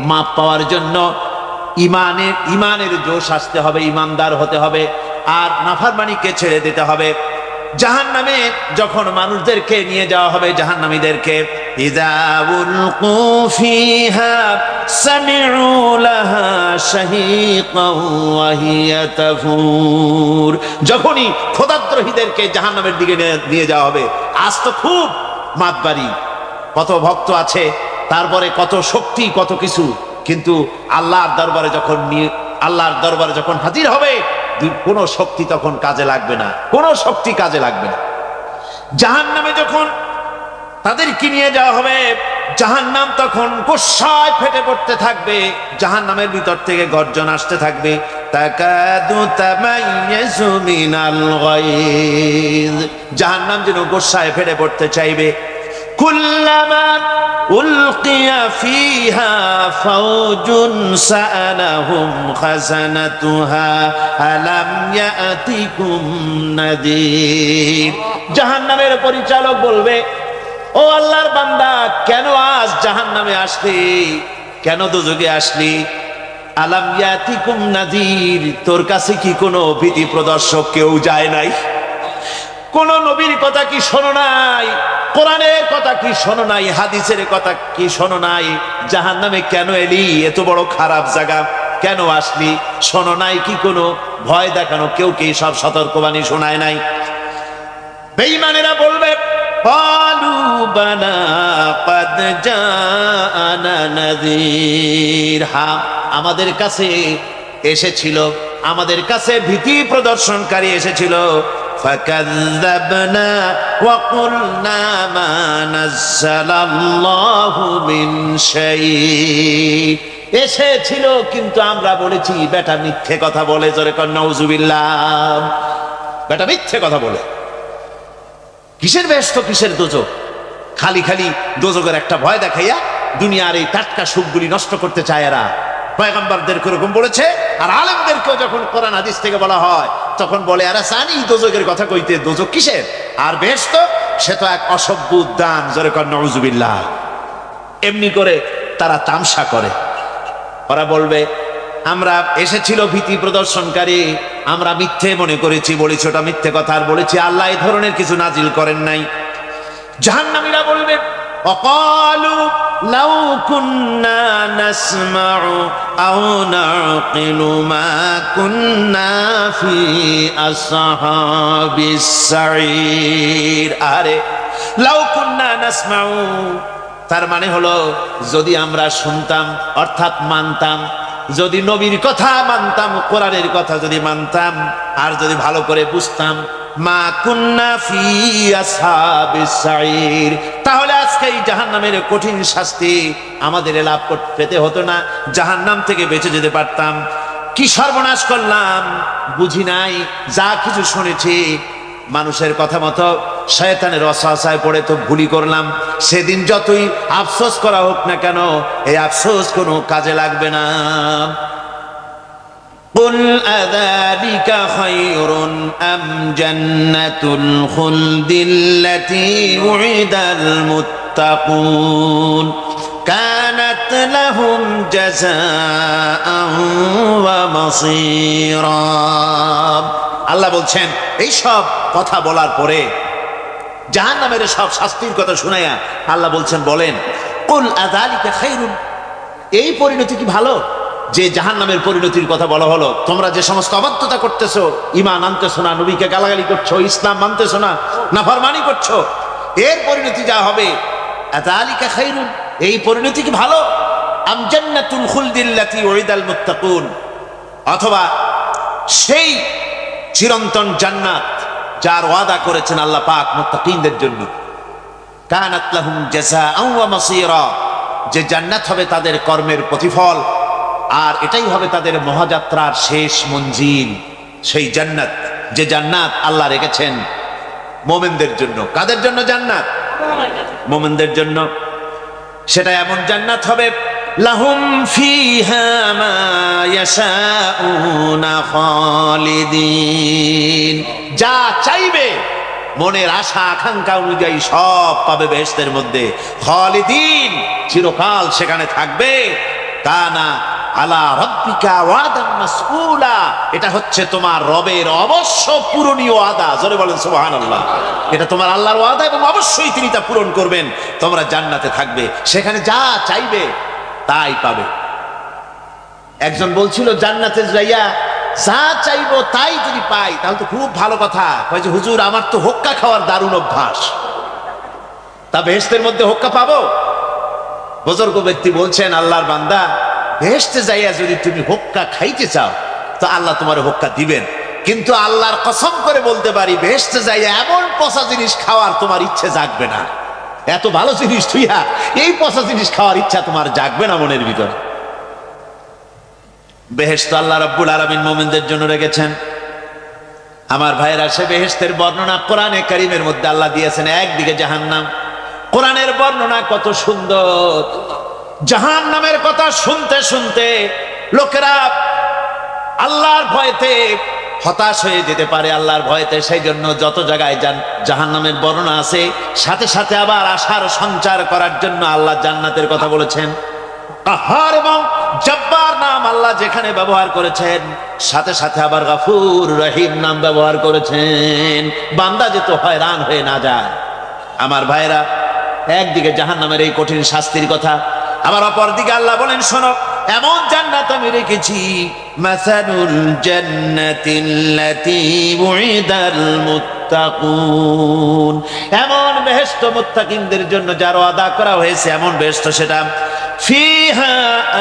মাপ পাওয়ার জন্য ইমানের জোশ আসতে হবে, ইমানদার হতে হবে, আর নাফরমানিকে ছেড়ে দিতে হবে। জাহান্নামে যখন মানুষদেরকে নিয়ে যাওয়া হবে, জাহান্নামীদেরকে, ইযা উলকু ফিহা সামিউ লাহা শাহীকান ওয়া হিয়া তাফুর, যখনই খোদাদ্রোহীদেরকে জাহান্নামের দিকে নিয়ে যাওয়া হবে, আজ তো খুব মাতবাড়ি, কত ভক্ত আছে, তারপরে কত শক্তি, কত কিছু, কিন্তু আল্লাহর দরবারে যখন হাজির হবে, কোনো শক্তি তখন কাজে লাগবে না, কোনো শক্তি কাজে লাগবে না। জাহান্নামে যখন তাদেরকে নিয়ে যাওয়া হবে, জাহান্নাম তখন গোসায় ফেটে পড়তে থাকবে, জাহান্নামের ভিতর থেকে গর্জন আসতে থাকবে, তাকাদু তামাইয়াজু মিনাল গায়জ, জাহান্নাম যেন গোসায় ফেটে পড়তে চাইবে। কুল্লামা উলকিয়া ফিহা ফাওজুন সাআলাহুম খাজানাতুহা আলাম ইয়াতিকুম নাদির, জাহান্নামের পরিচালক বলবে, ও আল্লাহর বান্দা, কেন আজ জাহান্নামে আসলি, কেন দোজখে আসলি? আলাম ইয়াতিকুম নাদির, তোর কাছে কি কোনো ভীতি প্রদর্শক কেউ যায় নাই? কোন নবীর কথা কি শোনো নাই? কোরআনের কথা কি শোনো নাই? হাদিসের কথা কি শোনো নাই? জাহান্নামে কেন এলি? এত বড় খারাপ জায়গা কেন আসলি? শোনো নাই কি কোনো ভয় দেখানো কেউ কি সব সতর্কবাণী শোনায় নাই? বেঈমানেরা বলবে, ক্বালু বালা ক্বাদ জাআনা নাযীর, হ্যাঁ আমাদের কাছে এসেছিল, আমাদের কাছে ভীতি প্রদর্শনকারী এসেছিল। ফাকাযযাবনা ওয়া কুলনা মা নাযালাল্লাহু মিন শাই, এসেছিল কিন্তু আমরা বলেছি বেটা মিথ্যে কথা বলে, জোরে কর নাউযুবিল্লাহ, বেটা মিথ্যে কথা বলে। কিসের বেহেশত, কিসের দোজখ? খালি খালি দোজখের একটা ভয় দেখাইয়া দুনিয়ার এই টাটকা সুখগুলি নষ্ট করতে চায় এরা। পয়গম্বরদের এরকম বলেছে, আর আলেমদেরকেও যখন কোরআন হাদিস থেকে বলা হয় তখন বলে, আরে জানি দোজখের কথা কইতে, দোজখ কিসের? আর বেহেশত সে তো এক অসভ্য উদ্যান, জোরে কর নাউযুবিল্লাহ। এমনি করে তারা তামসা করে। ওরা বলবে, আমরা এসেছিল ভীতি প্রদর্শনকারী, আমরা মিথ্যে মনে করেছি, বলেছি ওটা মিথ্যে কথা, আর বলেছি আল্লাহ এই ধরনের কিছু নাজিল করেন নাই। জাহান্নামীরা বলবে, ওয়াকালু লাউ কুন্না নাসমাউ আও নাকিলু মা কুন্না ফি আসহাবিস সাঈর, আরে লাউ কুন্না নাসমাউ, তার মানে হলো যদি আমরা শুনতাম, অর্থাৎ মানতাম, যদি নবীর কথা মানতাম, কোরআনের কথা যদি মানতাম, আর যদি ভালো করে বুঝতাম, মা কুন্না ফি আসহাবিস সাঈর, তাহলে আজকে এই জাহান্নামের কঠিন শাস্তি আমাদের লাভ পেতে হতো না, জাহান্নাম থেকে বেঁচে যেতে পারতাম। কি সর্বনাশ করলাম, বুঝি নাই, যা কিছু শুনেছি মানুষের কথা মতো শয়তানের ওয়াসওয়াসায় পড়ে তো ভুলই করলাম। সেদিন যতই আফসোস করা হোক না কেন, এই আফসোস কোনো কাজে লাগবে না। কুল আযালিকা খায়রুন আম জান্নাতুল খুলদিল্লাতী উইদাল মুত্তাকুন কানাত লাহুম জাযাআন ওয়া মাসীরা। আল্লাহ বলছেন, এই সব কথা বলার পরে, জাহান্নামের সব শাস্তির কথা শুনাইয়া আল্লাহ বলছেন, বলেন, কুল আযালিকা খায়রুন, এই পরিণতি কি ভালো যে জাহান্নামের পরিণতির কথা বলা হলো? তোমরা যে সমস্ত অবাধ্যতা করতেছো, ঈমান আনতেছো না, নবীকে গালাগালি করছো, ইসলাম মানতেছো না, নাফরমানি করছো, এর পরিণতি যা হবে, আযালিকা খায়রুন, এই পরিণতি কি ভালো? আম জান্নাতুল খুলদিল্লাতী উইদাল মুত্তাকুন, অথবা সেই চিরন্তন জান্নাত যার ওয়াদা করেছেন আল্লাহ পাক মুত্তাকিনদের জন্য, কানাত লাহুম জাযাআন ওয়া মাসীরা, যে জান্নাত হবে তাদের কর্মের প্রতিফল, আর এটাই হবে তাদের মহাযাত্রার শেষ মঞ্জিল। সেই জান্নাত, যে জান্নাত আল্লাহ রেখেছেন মুমিনদের জন্য। কাদের জন্য জান্নাত? মুমিনদের জন্য। সেটা এমন জান্নাত হবে, লাহুম ফিহা মা ইয়াশাউনা খালিদিন, যা চাইবে মনের আশা আকাঙ্ক্ষা অনুযায়ী সব পাবে বেহেশতের মধ্যে। খালিদিন, চিরকাল সেখানে থাকবে। কানা আলা রাব্বিকা ওয়াদান মাসউলা, এটা হচ্ছে তোমার রবের অবশ্য পূরণীয় ওয়াদা। জোরে বলেন সুবহানাল্লাহ। এটা তোমার আল্লাহর ওয়াদা এবং অবশ্যই তিনি তা পূরণ করবেন। তোমরা জান্নাতে থাকবে, সেখানে যা চাইবে তাই পাবে। একজন বলছিল জান্নাতে যাইয়া যা চাইবো তাই যদি পাই তাহলে তো খুব ভালো কথা। কয় যে হুজুর, আমার তো হোক্কা খাওয়ার দারুণ অভ্যাস, তা বেহেশতের মধ্যে হোক্কা পাবো? বুজুর্গ ব্যক্তি বলছেন, আল্লাহর বান্দা, বেহেশতে যাইয়া যদি তুমি হোক্কা খাইতে চাও তো আল্লাহ তোমার হোক্কা দিবেন, কিন্তু আল্লাহর কসম করে বলতে পারি বেহেশতে যাইয়া এমন পচা জিনিস খাওয়ার তোমার ইচ্ছে জাগবে না। এত ভালো জিনিস তুইয়া এই পচা জিনিস খাওয়ার ইচ্ছা তোমার জাগবে না মনের ভিতরে। বেহেশত আল্লাহ রাব্বুল আলামিন মুমিনদের জন্য রেখেছেন। আমার ভাইরা, সে বেহেশতের বর্ণনা কোরআনে কারীমের মধ্যে আল্লাহ দিয়েছেন। একদিকে জাহান্নাম, কোরআনের বর্ণনা কত সুন্দর। জাহান্নামের কথা শুনতে শুনতে লোকেরা আল্লাহর ভয়তে হতাশ হয়ে যেতে পারে, আল্লাহর ভয়তে। সেই জন্য যত জায়গায় জাহান্নামের বর্ণনা আছে, সাথে সাথে আবার আশার সঞ্চার করার জন্য আল্লাহ জান্নাতের কথা বলেছেন। কাহার এবং জব্বার নাম আল্লাহ যেখানে ব্যবহার করেছেন, সাথে সাথে আবার গাফুর রহিম নাম ব্যবহার করেছেন, বান্দা যেত হয়রান হয়ে না যায়। আমার ভাইরা, একদিকে জাহান্নামের এই কঠিন শাস্তির কথা, আবার অপর দিকে আল্লাহ বলেন, শোনো, এমন জান্নাত আমি রেখেছি, মাসালুল জান্নাতিল্লাতী উইদাল মুত্তাকুন, এমন বেহেশত মুত্তাকিনদের জন্য যার ওয়াদা করা হয়েছে, এমন বেহেশত সেটা, ফিহা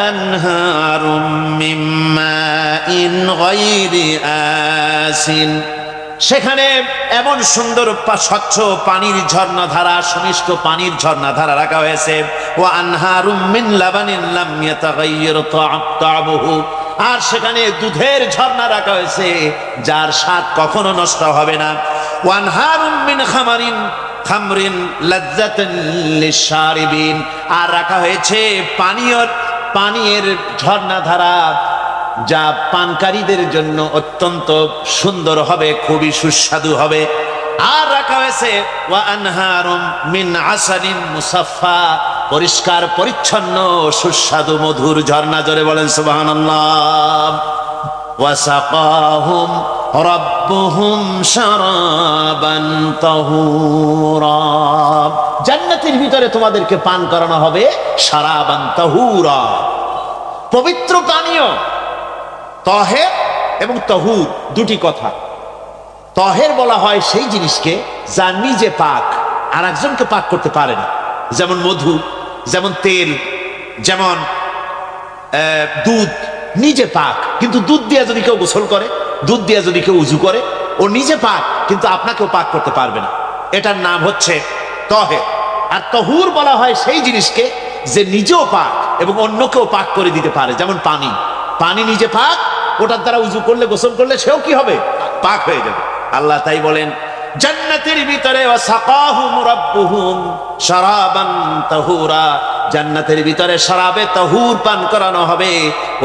আনহারুম মিন মাইন গায়রি আসিন, সেখানে এমন সুন্দর স্বচ্ছ পানির ঝর্ণাধারা, সুমিষ্ট পানির ঝর্ণাধারা রাখা হয়েছে। ওয়া আনহারুম মিন লাবানিন লাম ইয়াতাগায়্যার তা'আমুহু, আর সেখানে দুধের ঝর্ণা রাখা হয়েছে যার স্বাদ কখনো নষ্ট হবে না। ওয়া আনহারুম মিন খামরিন লাযযাতান লিশ-শারিবিন, আর রাখা হয়েছে পানীয়ের ঝর্ণাধারা যা পানকারীদের জন্য অত্যন্ত সুন্দর হবে, খুবই সুস্বাদু হবে। আর রাখা হয়েছে ওয়া আনহারুম মিন আসালিন মুসাফফা, পরিষ্কার পরিচ্ছন্ন সুস্বাদু মধুর ঝর্ণা। জোরে বলেন সুবহানাল্লাহ। ওয়া সাকাহুম রাব্বুহুম শারাবান তাহুরা, জান্নাতের ভিতরে তোমাদেরকে পান করানো হবে শারাবান তাহুরা, পবিত্র পানীয়। তহের এবং তহুর দুটি কথা। তহের বলা হয় সেই জিনিসকে যা নিজে পাক, আর একজনকে পাক করতে পারে না, যেমন মধু, যেমন তেল, যেমন দুধ নিজে পাক, কিন্তু দুধ দিয়ে যদি কেউ গোসল করে, দুধ দিয়ে যদি কেউ উজু করে, ও নিজে পাক, কিন্তু আপনাকেও পাক করতে পারবে না। এটার নাম হচ্ছে তহের। আর তহুর বলা হয় সেই জিনিসকে যে নিজেও পাক এবং অন্যকেও পাক করে দিতে পারে, যেমন পানি। পানি নিজে পাক, ওটার দ্বারা উজু করলে, গোসল করলে সেও কি হবে? পাক হয়ে যাবে। আল্লাহ তাই বলেন জান্নাতের ভিতরে ওয়াসাকাহুম রাব্বুহুম শারাবান তাহুরা, জান্নাতের ভিতরে শরাবে তাহুর পান করানো হবে।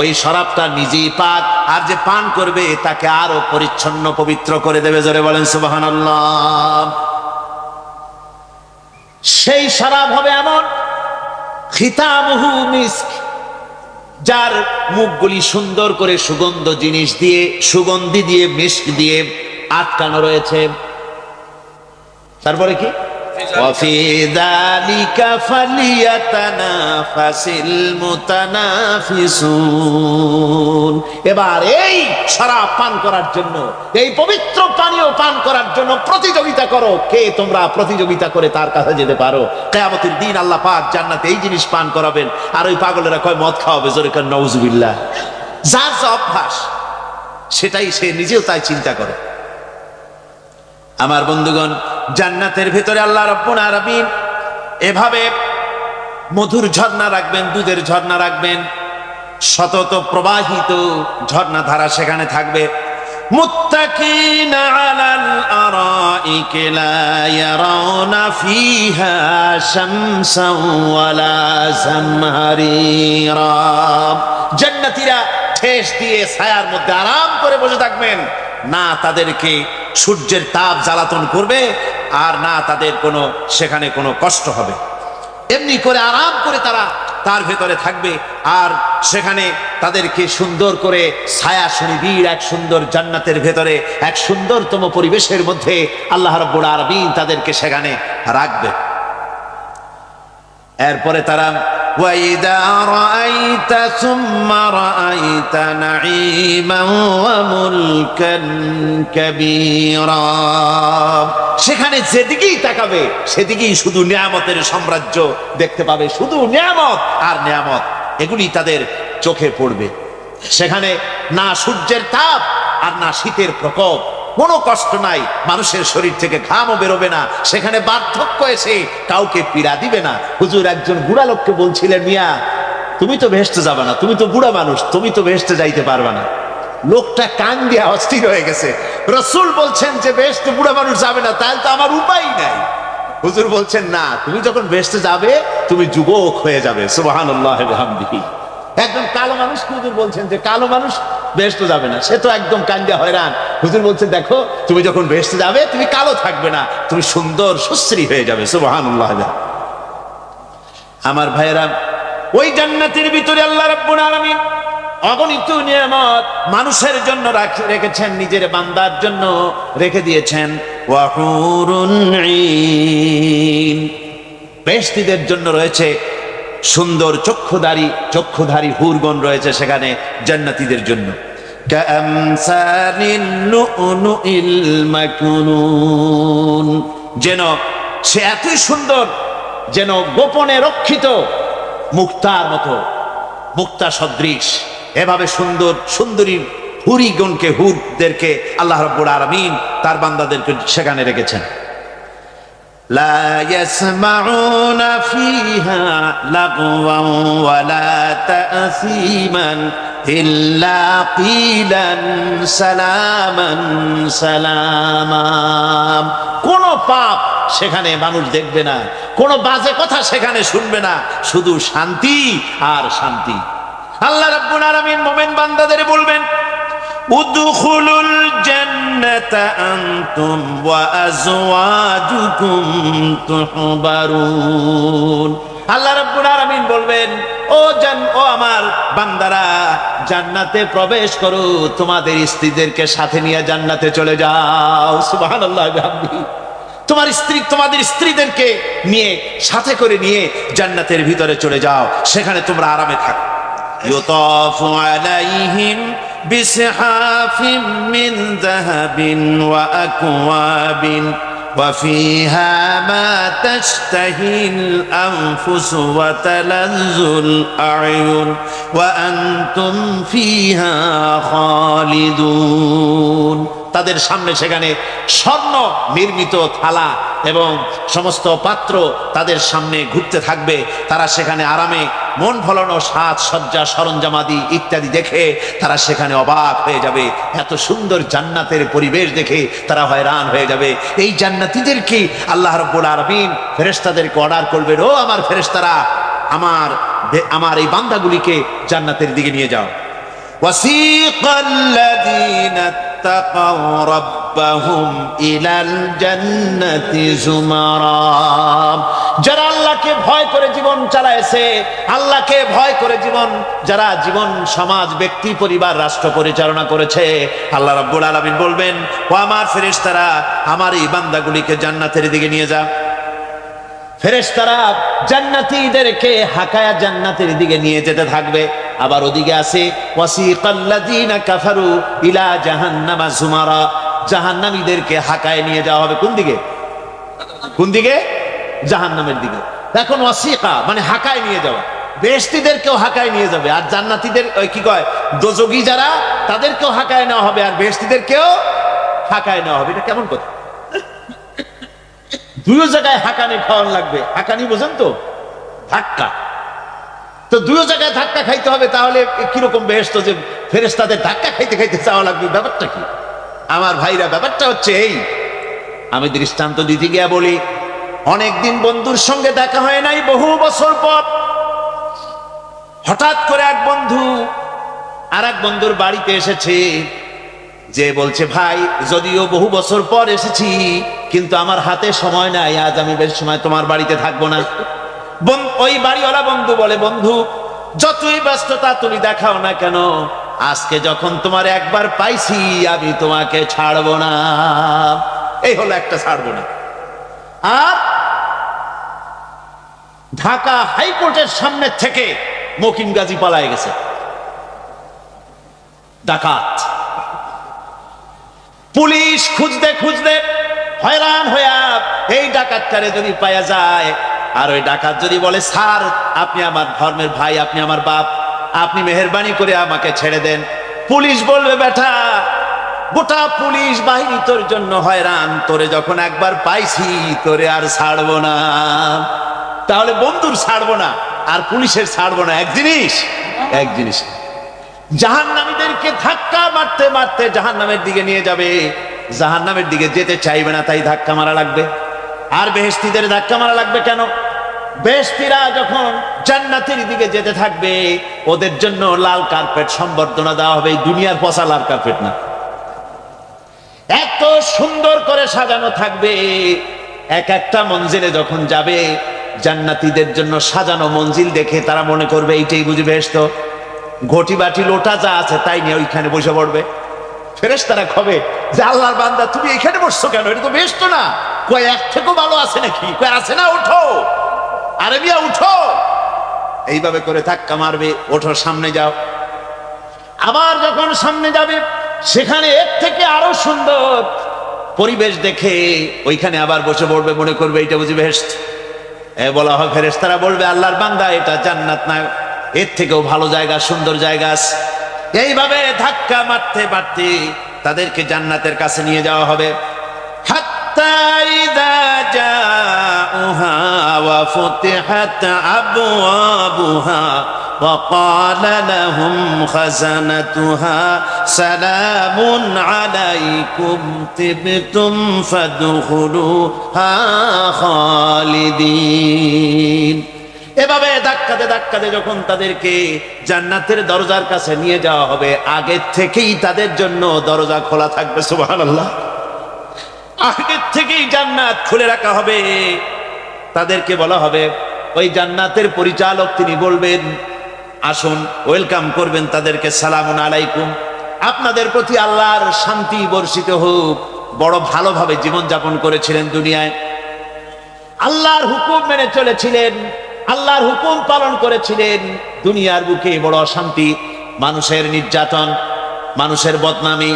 ওই শরাবটা নিজেই পাক, আর যে পান করবে তাকে আরো পরিচ্ছন্ন পবিত্র করে দেবে। জোরে বলেন সুবহানাল্লাহ। সেই শরাব হবে এমন, খিতামুহু মিস্ক, যার মুখগুলি সুন্দর করে সুগন্ধি দিয়ে মিস্ক দিয়ে আটকানো রয়েছে। তারপরে কি? ওয়াফি যালিকা ফালিয়াতানাফাসিল মুতানাফিসুন, এবার এই শরাব পান করার জন্য, এই পবিত্র পানীয় পান করার জন্য প্রতিযোগিতা করো। কে তোমরা প্রতিযোগিতা করে তার কাছে যেতে পারো? কিয়ামতের দিন আল্লাহ পাক জান্নাতে এই জিনিস পান করাবেন, আর ওই পাগলেরা কয় মদ খাওয়াবে। জোরে কান নাউজুবিল্লাহ। যার যা অভ্যাস সেটাই সে নিজেও তাই চিন্তা করে। আমার বন্ধুগণ, জান্নাতের ভিতরে আল্লাহ রাব্বুল আলামিন এভাবে মধুর ঝর্ণা রাখবেন, দুধের ঝর্ণা রাখবেন, সতত প্রবাহিত ঝর্ণা ধারা সেখানে থাকবে। মুত্তাকিনা আলাল আরাইকি লা ইয়ারাউনা ফিহা শামসান ওয়ালা জামহারিরা। জান্নাতীরা ঠেস দিয়ে ছায়ার মধ্যে আরাম করে বসে থাকবেন, না তাদেরকে সূর্যের তাপ জ্বালাতন করবে আর না তাদের কোনো সেখানে কোনো কষ্ট হবে। এমনি করে আরাম করে তারা তার ভেতরে থাকবে, আর সেখানে তাদেরকে সুন্দর করে ছায়া সুনিবিড় এক সুন্দর জান্নাতের ভেতরে এক সুন্দরতম পরিবেশের মধ্যে আল্লাহ রাব্বুল আলামিন তাদেরকে সেখানে রাখবে। এরপরে তারা ওয়াইদা রাআইতা সুম্মা রাআইতা নাঈমান ওয়া মুলকান কাবীরা। সেখানে যেদিকেই তাকাবে সেদিকেই শুধু নিয়ামতের সাম্রাজ্য দেখতে পাবে, শুধু নিয়ামত আর নিয়ামত, এগুলি তাদের চোখে পড়বে। সেখানে না সূর্যের তাপ আর না শীতের প্রকোপ, কোনো কষ্ট নাই, মানুষের শরীর থেকে ঘামও বেরোবে না, সেখানে বার্ধক্য এসে কাউকে পীড়া দিবে না। হুজুর একজন বুড়া লোককে বলছিলেন, মিয়া তুমি তো ভেস্তে যাবে না, তুমি তো বুড়া মানুষ, তুমি তো ভেস্তে যাইতে পারবে না। লোকটা কান দিয়া অস্থির হয়ে গেছে। রাসূল বলছেন যে ভেস্তে বুড়া মানুষ যাবে না, তাহলে তো আমার উপায় নাই। হুজুর বলছেন না, তুমি যখন ভেস্তে যাবে তুমি যুবক হয়ে যাবে। সুবহানাল্লাহ ওয়া বিহামদিহি। একজন কালো মানুষ হুজুর বলছেন যে কালো মানুষ বেহেশতে যাবে না, সে তো একদম কান্দা হয়রান। হুজুর বলছেন দেখো তুমি যখন বেহেশতে যাবে তুমি কালো থাকবে না, তুমি সুন্দর সুশ্রী হয়ে যাবে। সুবহানাল্লাহ। আমার ভাইয়েরা, ওই জান্নাতের ভিতরে আল্লাহ রাব্বুল আলামিন অগণিত নিয়ামত মানুষের জন্য রেখেছেন, নিজের বান্দার জন্য রেখে দিয়েছেন। ওয়া হুরুন ঈন, বেহেশতীদের জন্য রয়েছে সুন্দর চক্ষুধারী হুরগণ রয়েছে সেখানে জান্নাতীদের জন্য। কাআমসালিল লুউলুইল মাকনুন, যেন সে এতই সুন্দর, যেন গোপনে রক্ষিত মুক্তার মতো, মুক্তা সদৃশ। এভাবে সুন্দর সুন্দরী হুরদেরকে আল্লাহ রাব্বুল আলামিন তার বান্দাদেরকে সেখানে রেখেছেন। لا يسمعون فيها لغوا ولا تأثيما إلا قيلا سلاما سلاما। কোন পাপ সেখানে মানুষ দেখবে না, কোন বাজে কথা সেখানে শুনবে না, শুধু শান্তি আর শান্তি। আল্লাহ রাব্বুল আলামিন মুমিন বান্দাদের বলবেন, উদখুলুল জান্নাতা আনতুম ওয়া আজওয়াজুকুম তুহবারুন। আল্লাহ রাব্বুল আলামিন বলবেন, ও আমার বান্দারা, জান্নাতে প্রবেশ করো, তোমাদের স্ত্রীদেরকে সাথে নিয়ে জান্নাতে চলে যাও। সুবহানাল্লাহ ওয়া বিহামদিহি। তোমাদের স্ত্রীদেরকে নিয়ে সাথে করে নিয়ে জান্নাতের ভিতরে চলে যাও, সেখানে তোমরা আরামে থাকো। ইউতাফু আলাইহিম বিসহাফিম মিন যাহাবিন ওয়া আকওয়াবিন ওয়া ফিহা মা তাশতাহিল আনফুসু ওয়া তালাজ্জুল আ'য়ুন ওয়া আনতুম ফিহা খালিদুন। তাদের সামনে সেখানে স্বর্ণ নির্মিত থালা এবং সমস্ত পাত্র তাদের সামনে ঘুরতে থাকবে। তারা সেখানে আরামে মন ভোলানো সাজ সজ্জা সরঞ্জামাদি ইত্যাদি দেখে তারা সেখানে অবাক হয়ে যাবে। এত সুন্দর জান্নাতের পরিবেশ দেখে তারা হয়রান হয়ে যাবে। এই জান্নাতীদেরকে আল্লাহ রাব্বুল আলামিন ফেরেশতাদেরকে অর্ডার করবেন, ও আমার ফেরেশতারা, আমার এই বান্দাগুলিকে জান্নাতের দিকে নিয়ে যাও। ওয়াসিকাল্লাযীনা ইত্তাকাউ রাব্বাহুম ইলাল জান্নাতি যুমারা। যারা আল্লাহকে ভয় করে জীবন চালায়েছে, আল্লাহকে ভয় করে যারা জীবন সমাজ ব্যক্তি পরিবার রাষ্ট্র পরিচালনা করেছে, আল্লাহ রাব্বুল আলামিন বলবেন, ও আমার ফেরেশতারা, আমার এই বান্দাগুলিকে জান্নাতের দিকে নিয়ে যাও। ফেরেশতারা জান্নাতীদেরকে হাকায়া জান্নাতের দিকে নিয়ে যেতে থাকবে। আবার ওদিকে আছে ওয়াসিকাল্লাযীনা কাফারু ইলা জাহান্নামা যুমারা, জাহান্নামীদেরকে হাকায় নিয়ে যাওয়া হবে কোন দিকে? জাহান্নামের দিকে। এখন ওয়াসিকা মানে হাকায় নিয়ে যাওয়া, বেহেশতীদেরকেও হাকায় নিয়ে যাবে, আর জান্নাতীদের কি কয় দোজখী যারা তাদেরকেও হাকায় নেওয়া হবে, আর বেহেশতীদেরকেও হাকায় নেওয়া হবে। এটা কেমন কথা? দুই জায়গায় হাঁকানি খাওয়ানো লাগবে। হাঁকানি বোঝেন তো? ধাক্কা। তো দুই জায়গায় ধাক্কা খাইতে হবে, তাহলে কিরকম বেহেশত যে ফেরেশতাদের ধাক্কা খাইতে খাইতে যাওয়া লাগবে, ব্যাপারটা কি? আমার ভাইরা, ব্যাপারটা হচ্ছে এই, আমি দৃষ্টান্ত দিতে গিয়া বলি, অনেকদিন বন্ধুর সঙ্গে দেখা হয় নাই, বহু বছর পর হঠাৎ করে এক বন্ধু আর এক বন্ধুর বাড়িতে এসেছে, যে বলছে, ভাই যদিও বহু বছর পর এসেছি, কিন্তু আমার হাতে সময় নাই, আজ আমি বেশ সময় তোমার বাড়িতে থাকবো না। ওই বাড়িওয়ালা বন্ধু বলে, বন্ধু যতই ব্যস্ততা তুমি দেখাও না কেন, আজকে যখন তোমার একবার পাইছি, আমি তোমাকে ছাড়বো না। এই হলো একটা ছাড়বো না। আর ঢাকা হাইকোর্টের সামনে থেকে মকিম গাজী পালায় গেছে, ডাকাত। পুলিশ খুঁজতে খুঁজতে হয়রান হইয়া এই ডাকাতটারে যদি পাওয়া যায়, আর ওই ডাকাত যদি বলে, স্যার আপনি আমার ধর্মের ভাই, আপনি আমার বাপ, আপনি মেহেরবানি করে আমাকে ছেড়ে দেন, পুলিশ বলবে, বেটা গোটা পুলিশ বাহিনী তোর জন্য হয়রান, তোরে যখন একবার পাইছি তোরে আর ছাড়বো না। তাহলে বন্ধুর ছাড়বো না আর পুলিশের ছাড়বো না এক জিনিস? এক জিনিস। জাহান্নামীদেরকে ধাক্কা মারতে মারতে জাহান্নামের দিকে নিয়ে যাবে, জাহান্নামের দিকে যেতে চাইবে না, তাই ধাক্কা মারা লাগবে। আর বেহেশতীদের ধাক্কা মারা লাগবে কেন? বেহেশতীরা যখন জান্নাতের দিকে যেতে থাকবে, ওদের জন্য লাল কার্পেট সম্বর্ধনা দেওয়া হবে, দুনিয়ার পচা লাল কার্পেট না, এত সুন্দর করে সাজানো থাকবে। এক একটা মঞ্জিলে যখন যাবে, জান্নাতীদের জন্য সাজানো মঞ্জিল দেখে তারা মনে করবে এইটাই বুঝি বেহেশত। ঘটি বাটি লোটা যা আছে তাই নিয়ে ওইখানে বসে পড়বে। ফেরেশতারা কবে যে, আল্লাহর বান্দা তুমি এখানে বসছো কেন, এটা তো বেহেশত না। কয় এক থেকেও ভালো আছে নাকি? কয় আছে না, উঠো, আরে মিয়া উঠো। এইভাবে করে ধাক্কা মারবে, ওঠো সামনে যাও। আবার যখন সামনে যাবে, সেখানে এর থেকে আরো সুন্দর পরিবেশ দেখে ওইখানে আবার বসে পড়বে, মনে করবে এটা বুঝি বেহেশত। বলা হয়, ফেরেশতারা বলবে, আল্লাহর বান্দা এটা জান্নাত না, এর থেকেও ভালো জায়গা, সুন্দর জায়গা আছে। এইভাবে ধাক্কা মারতে মারতে তাদেরকে জান্নাতের কাছে নিয়ে যাওয়া হবে। হাত্তা ইযা জাউহা ওয়া ফুতিহাত আবওয়াবুহা ওয়া ক্বালা লাহুম খাযানাতুহা সালামুন আলাইকুম তিবতুম ফাদখুলুহা খালিদিন। এভাবে ধাক্কাতে ধাক্কাতে যখন তাদেরকে জান্নাতের দরজার কাছে নিয়ে যাওয়া হবে, আগে থেকেই তাদের জন্য দরজা খোলা থাকবে। সুবহানাল্লাহ। আগে থেকেই জান্নাত খুলে রাখা হবে। তাদেরকে বলা হবে, ওই জান্নাতের পরিচালক তিনি বলবেন, আসুন, ওয়েলকাম করবেন তাদেরকে, সালামুন আলাইকুম, আপনাদের প্রতি আল্লাহর শান্তি বর্ষিত হোক। বড় ভালোভাবে জীবনযাপন করেছিলেন দুনিয়ায়, আল্লাহর হুকুম মেনে চলেছিলেন, আল্লাহর হুকুম পালন করেছিলেন। দুনিয়ার বুকে বড় অশান্তি, মানুষের নির্যাতন, মানুষের বদনামি,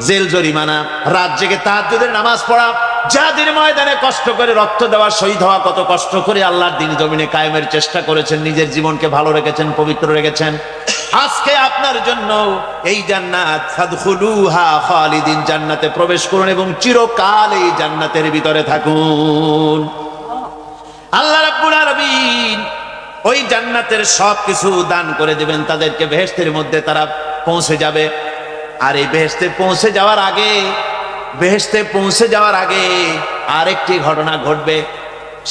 জেল জরিমানা, রাত জেগে তাহাজ্জুদের নামাজ পড়া, জিহাদের ময়দানে কষ্ট করে রক্ত দেওয়া, শহীদ হওয়া, কত কষ্ট করে আল্লাহর দ্বীন জমিনে কায়েমের চেষ্টা করেছেন, নিজের জীবনকে ভালো রেখেছেন, পবিত্র রেখেছেন। আজকে আপনার জন্য এই জান্নাত, ফাদখুলুহা খালিদিন, জান্নাতে প্রবেশ করুন এবং চিরকাল এই জান্নাতের ভিতরে থাকুন। আল্লাহ রাব্বুল আলামিন ওই জান্নাতের সবকিছু দান করে দেবেন তাদেরকে, বেহেশতের মধ্যে তারা পৌঁছে যাবে। আর এই বেহেশতে পৌঁছে যাওয়ার আগে আরেকটি ঘটনা ঘটবে।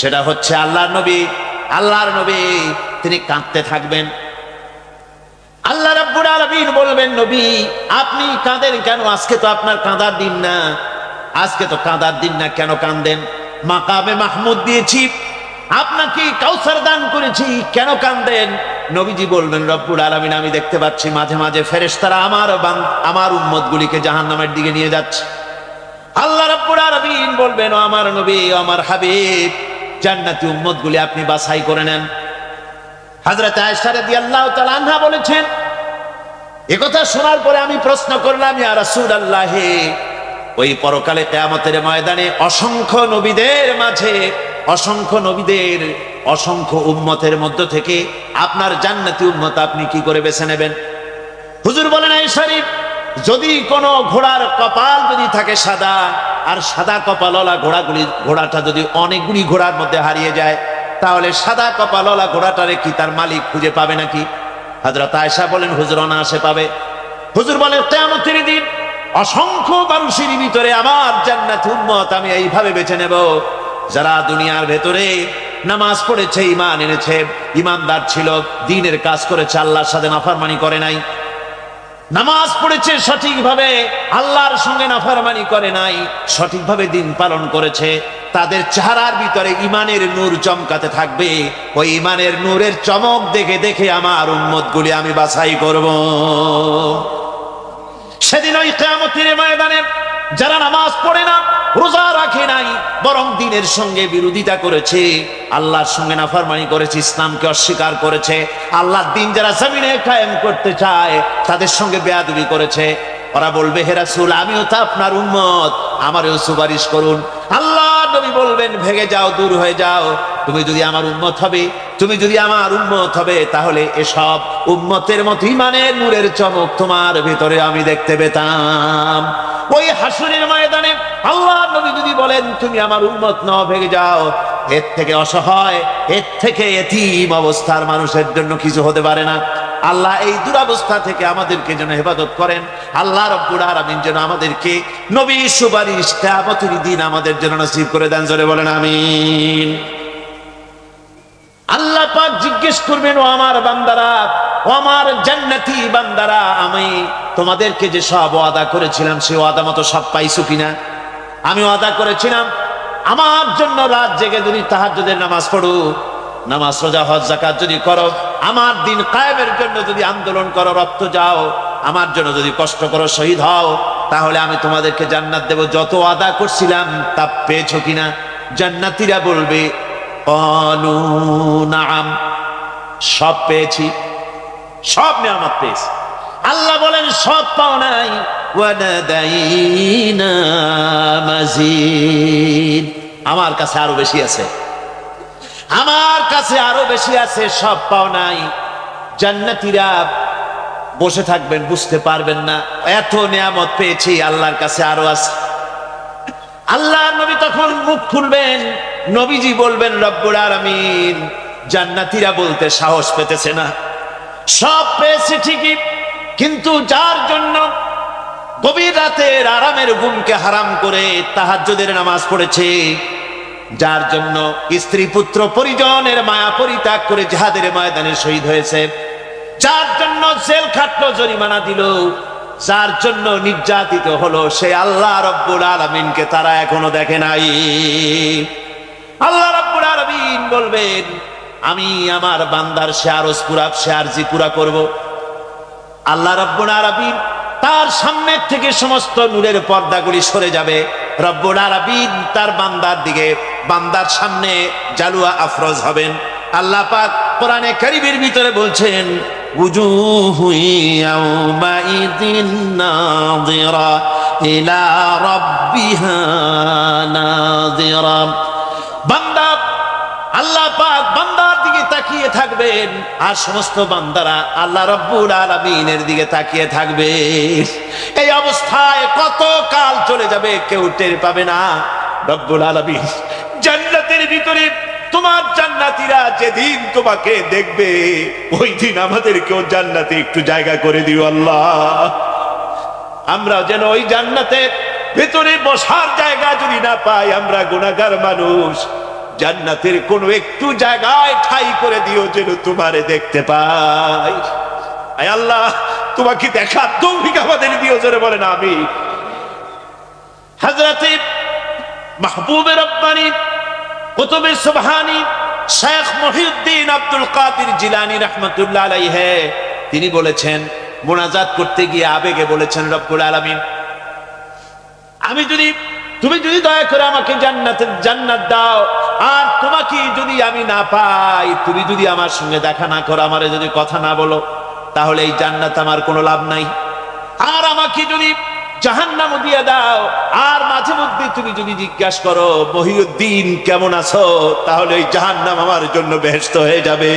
সেটা হচ্ছে আল্লাহর নবী তিনি কাঁদতে থাকবেন। আল্লাহ রাব্বুল আলামিন বলবেন, নবী আপনি কাঁদেন কেন? আজকে তো আপনার কাঁদার দিন না, আজকে তো কাঁদার দিন না, কেন কাঁদেন? মাকামে মাহমুদ দিয়েছি, আপনাকে কাউসার দান করেছি, কেন কাঁদেন? নবীজি বলবেন, রব্বুল আলামিন আমি দেখতে পাচ্ছি মাঝে মাঝে ফেরেশতারা আমার উম্মতগুলিকে জাহান্নামের দিকে নিয়ে যাচ্ছে। আল্লাহ রাব্বুল আলামিন বলবেন, ও আমার নবী, ও আমার হাবিব, জান্নাতি উম্মতগুলি আপনি বাছাই করে নেন। হযরত আয়েশা রাদিয়াল্লাহু তাআলা আনহা বলেছেন, একথা শোনার পরে আমি প্রশ্ন করলাম, ইয়া রাসূলুল্লাহ, ওই পরকালে কিয়ামতের ময়দানে অসংখ্য নবীদের মাঝে, অসংখ্য উম্মতের মধ্য থেকে আপনার জান্নাতি উম্মত আপনি কি করে বেছে নেবেন? হুজুর বলেন, আয়েশা শরীফ, যদি কোনো ঘোড়ার কপাল যদি থাকে সাদা, আর সাদা কপালওয়ালা ঘোড়াটা যদি অনেকগুলি ঘোড়ার মধ্যে হারিয়ে যায়, তাহলে সাদা কপালওয়ালা ঘোড়াটারে কি তার মালিক খুঁজে পাবে নাকি? হযরত আয়েশা বলেন, হুজুর অনায়াসে পাবে। হুজুর বলেন, কিয়ামতের দিন অসংখ্য মানুষের ভিতরে আমার জান্নাতি উম্মত আমি এইভাবে বেছে নেব, যারা দুনিয়ার ভেতরে নামাজ পড়েছে, ঈমান এনেছে, ঈমানদার ছিল, দ্বীনের কাজ করেছে, আল্লাহর সাথে নাফরমানি করে নাই, নামাজ পড়েছে সঠিকভাবে, আল্লাহর সঙ্গে নাফরমানি করে নাই, সঠিকভাবে দ্বীন পালন করেছে, তাদের চেহারার ভিতরে ঈমানের নূর চমকাতে থাকবে। ওই ঈমানের নূরের চমক দেখে দেখে আমার উম্মতগুলি আমি বাছাই করব। সেদিন ওই কিয়ামতের ময়দানে যারা নামাজ পড়ে না, রোজা রাখে নাই, বরং দ্বীনের সঙ্গে বিরোধিতা করেছে, আল্লাহর সঙ্গে নাফরমানি করেছে, ইসলামকে অস্বীকার করেছে, আল্লাহর দ্বীন যারা জমিনে কায়েম করতে চায় তাদের সঙ্গে বেয়াদবি করেছে, ওরা বলবে, হে রাসূল আমিও তো আপনার উম্মত, আমারও সুপারিশ করুন। আল্লাহ নবী বলবেন, ভেগে যাও, দূর হয়ে যাও, তুমি যদি আমার উম্মত হবে, তুমি যদি আমার উম্মত হবে, তাহলে এসব উম্মতের মতো ঈমানের নূরের চমক তোমার ভিতরে আমি দেখতে পেতাম। ওই হাসরের ময়দানে আল্লাহ নবী যদি বলেন, তুমি আমার উম্মত নও, ভেগে যাও, এর থেকে অসহায়, এর থেকে এতিম অবস্থার মানুষের জন্য কিছু হতে পারে না। আল্লাহ এই দুরবস্থা থেকে আমাদেরকে যেন হেফাজত করেন। আল্লাহ রাব্বুল আলামিন যেন আমাদেরকে নবীর সুপারিশ কিয়ামতের দিন আমাদের জন্য নসিব করে দেন। জোরে বলেন আমিন। আল্লাহ পাক জিজ্ঞেস করবেন, ও আমার বান্দারা, ও আমার জান্নাতি বান্দারা, আমি তোমাদেরকে যে সব ওয়াদা করেছিলাম সেই ওয়াদা মতো সব পাইছো কিনা? আমি ওয়াদা করেছিলাম আমার জন্য রাত জেগে যদি তাহাজ্জুদের নামাজ পড়ো, নামাজ, রোজা, হজ, যাকাত যদি করো, আমার দিন কায়েমের জন্য যদি আন্দোলন করো, রক্ত যাও, আমার জন্য যদি কষ্ট করো, শহীদ হও, তাহলে আমি তোমাদেরকে জান্নাত দেব। যত ওয়াদা করছিলাম তা পেয়েছো কিনা? জান্নাতীরা বলবে, ক্বালু নাআম, সব পেয়েছি, সব নিয়ামত পেয়েছি। আল্লাহ বলেন, সব পাও নাই, ওয়ালাদাইনা মাজিদ, আমার কাছে আরো বেশি আছে, আমার কাছে আরো বেশি আছে, সব পাও নাই। জান্নাতীরা বসে থাকবেন, বুঝতে পারবেন না, এত নিয়ামত পেয়েছি, আল্লাহর কাছে আরো আছে। আল্লাহর নবী তখন মুখ খুলবেন, নবীজি বলবেন, রব্বুল আলামিন, জান্নাতীরা বলতে সাহস পেতেছে না, সব পেয়েছে ঠিকই, কিন্তু যার জন্য গভীর রাতের আরামের ঘুমকে হারাম করে তাহাজ্জুদের নামাজ পড়েছে, যার জন্য স্ত্রী পুত্র পরিজনের মায়া পরিত্যাগ করে জিহাদের ময়দানে শহীদ হয়েছে, যার জন্য জেল খাটলো, জরিমানা দিল, যার জন্য নির্যাতিত হলো, সে আল্লাহ রাব্বুল আলামিনকে তারা এখনো দেখে নাই। আল্লাহ রাব্বুল আলামিন বলবেন, আমি আমার বান্দার সে আরজ পুরা, সে আরজি পুরা করব। আল্লাহ রাব্বুল আলামিন তার সামনের থেকে সমস্ত নূরের পর্দাগুলি সরে যাবে, রব্বুল আলামিন তার বান্দার দিকে, বান্দার সামনে জালুয়া আফরোজ হবেন। আল্লাহ পাক কোরআনে কারীমের ভিতরে বলছেন, উজুহু ইয়াউমাইযিন নাযিরা ইলা রাব্বিহা নাযিরা। বান্দা, আল্লাহ পাক বান্দার দিকে তাকিয়ে থাকবেন, আর সমস্ত বান্দারা আল্লাহ রাব্বুল আলামিনের দিকে তাকিয়ে থাকবে। এই অবস্থায় কত কাল চলে যাবে কেউ টের পাবে না। রব্বুল আলামিন জান্নাতের ভিতরে, তোমার জান্নাতীরা যেদিন তোমাকে দেখবে, ওই দিন আমাদেরকেও জান্নাতে একটু জায়গা করে দিও আল্লাহ। আমরা যেন ওই জান্নাতের ভেতরে বসার জায়গা যদি না পাই, আমরা গুনাহগার মানুষ, জান্নাতের কোনো একটু জায়গায় ঠাই করে দিও যেন তোমারে দেখতে পাই। আয় আল্লাহ, তোমাকে দেখার তৌফিক আমাদের দিও। জোরে বলেন আমিন। হযরতে মাহবুবে রব্বানী কুতুবে সুবহানী শেখ মহিউদ্দিন আব্দুল কাদের জিলানী রাহমাতুল্লাহ আলাইহি, তিনি বলেছেন, মুনাজাত করতে গিয়ে আবেগে বলেছেন, রব্বুল আলামিন, তুমি যদি দয়া করে আমাকে জান্নাত দাও, আর তোমাকে যদি আমি না পাই, তুমি যদি আমার সঙ্গে দেখা না করো, আমারে যদি কথা না বলো, তাহলে এই জান্নাত আমার কোনো লাভ নাই। আর আমাকে যদি জাহান্নাম দিয়ে দাও, আর মাঝে মধ্যে তুমি যদি জিজ্ঞাসা করো, মহিউদ্দিন কেমন আছো, তাহলে এই জাহান্নাম আমার জন্য বেহেশত হয়ে যাবে।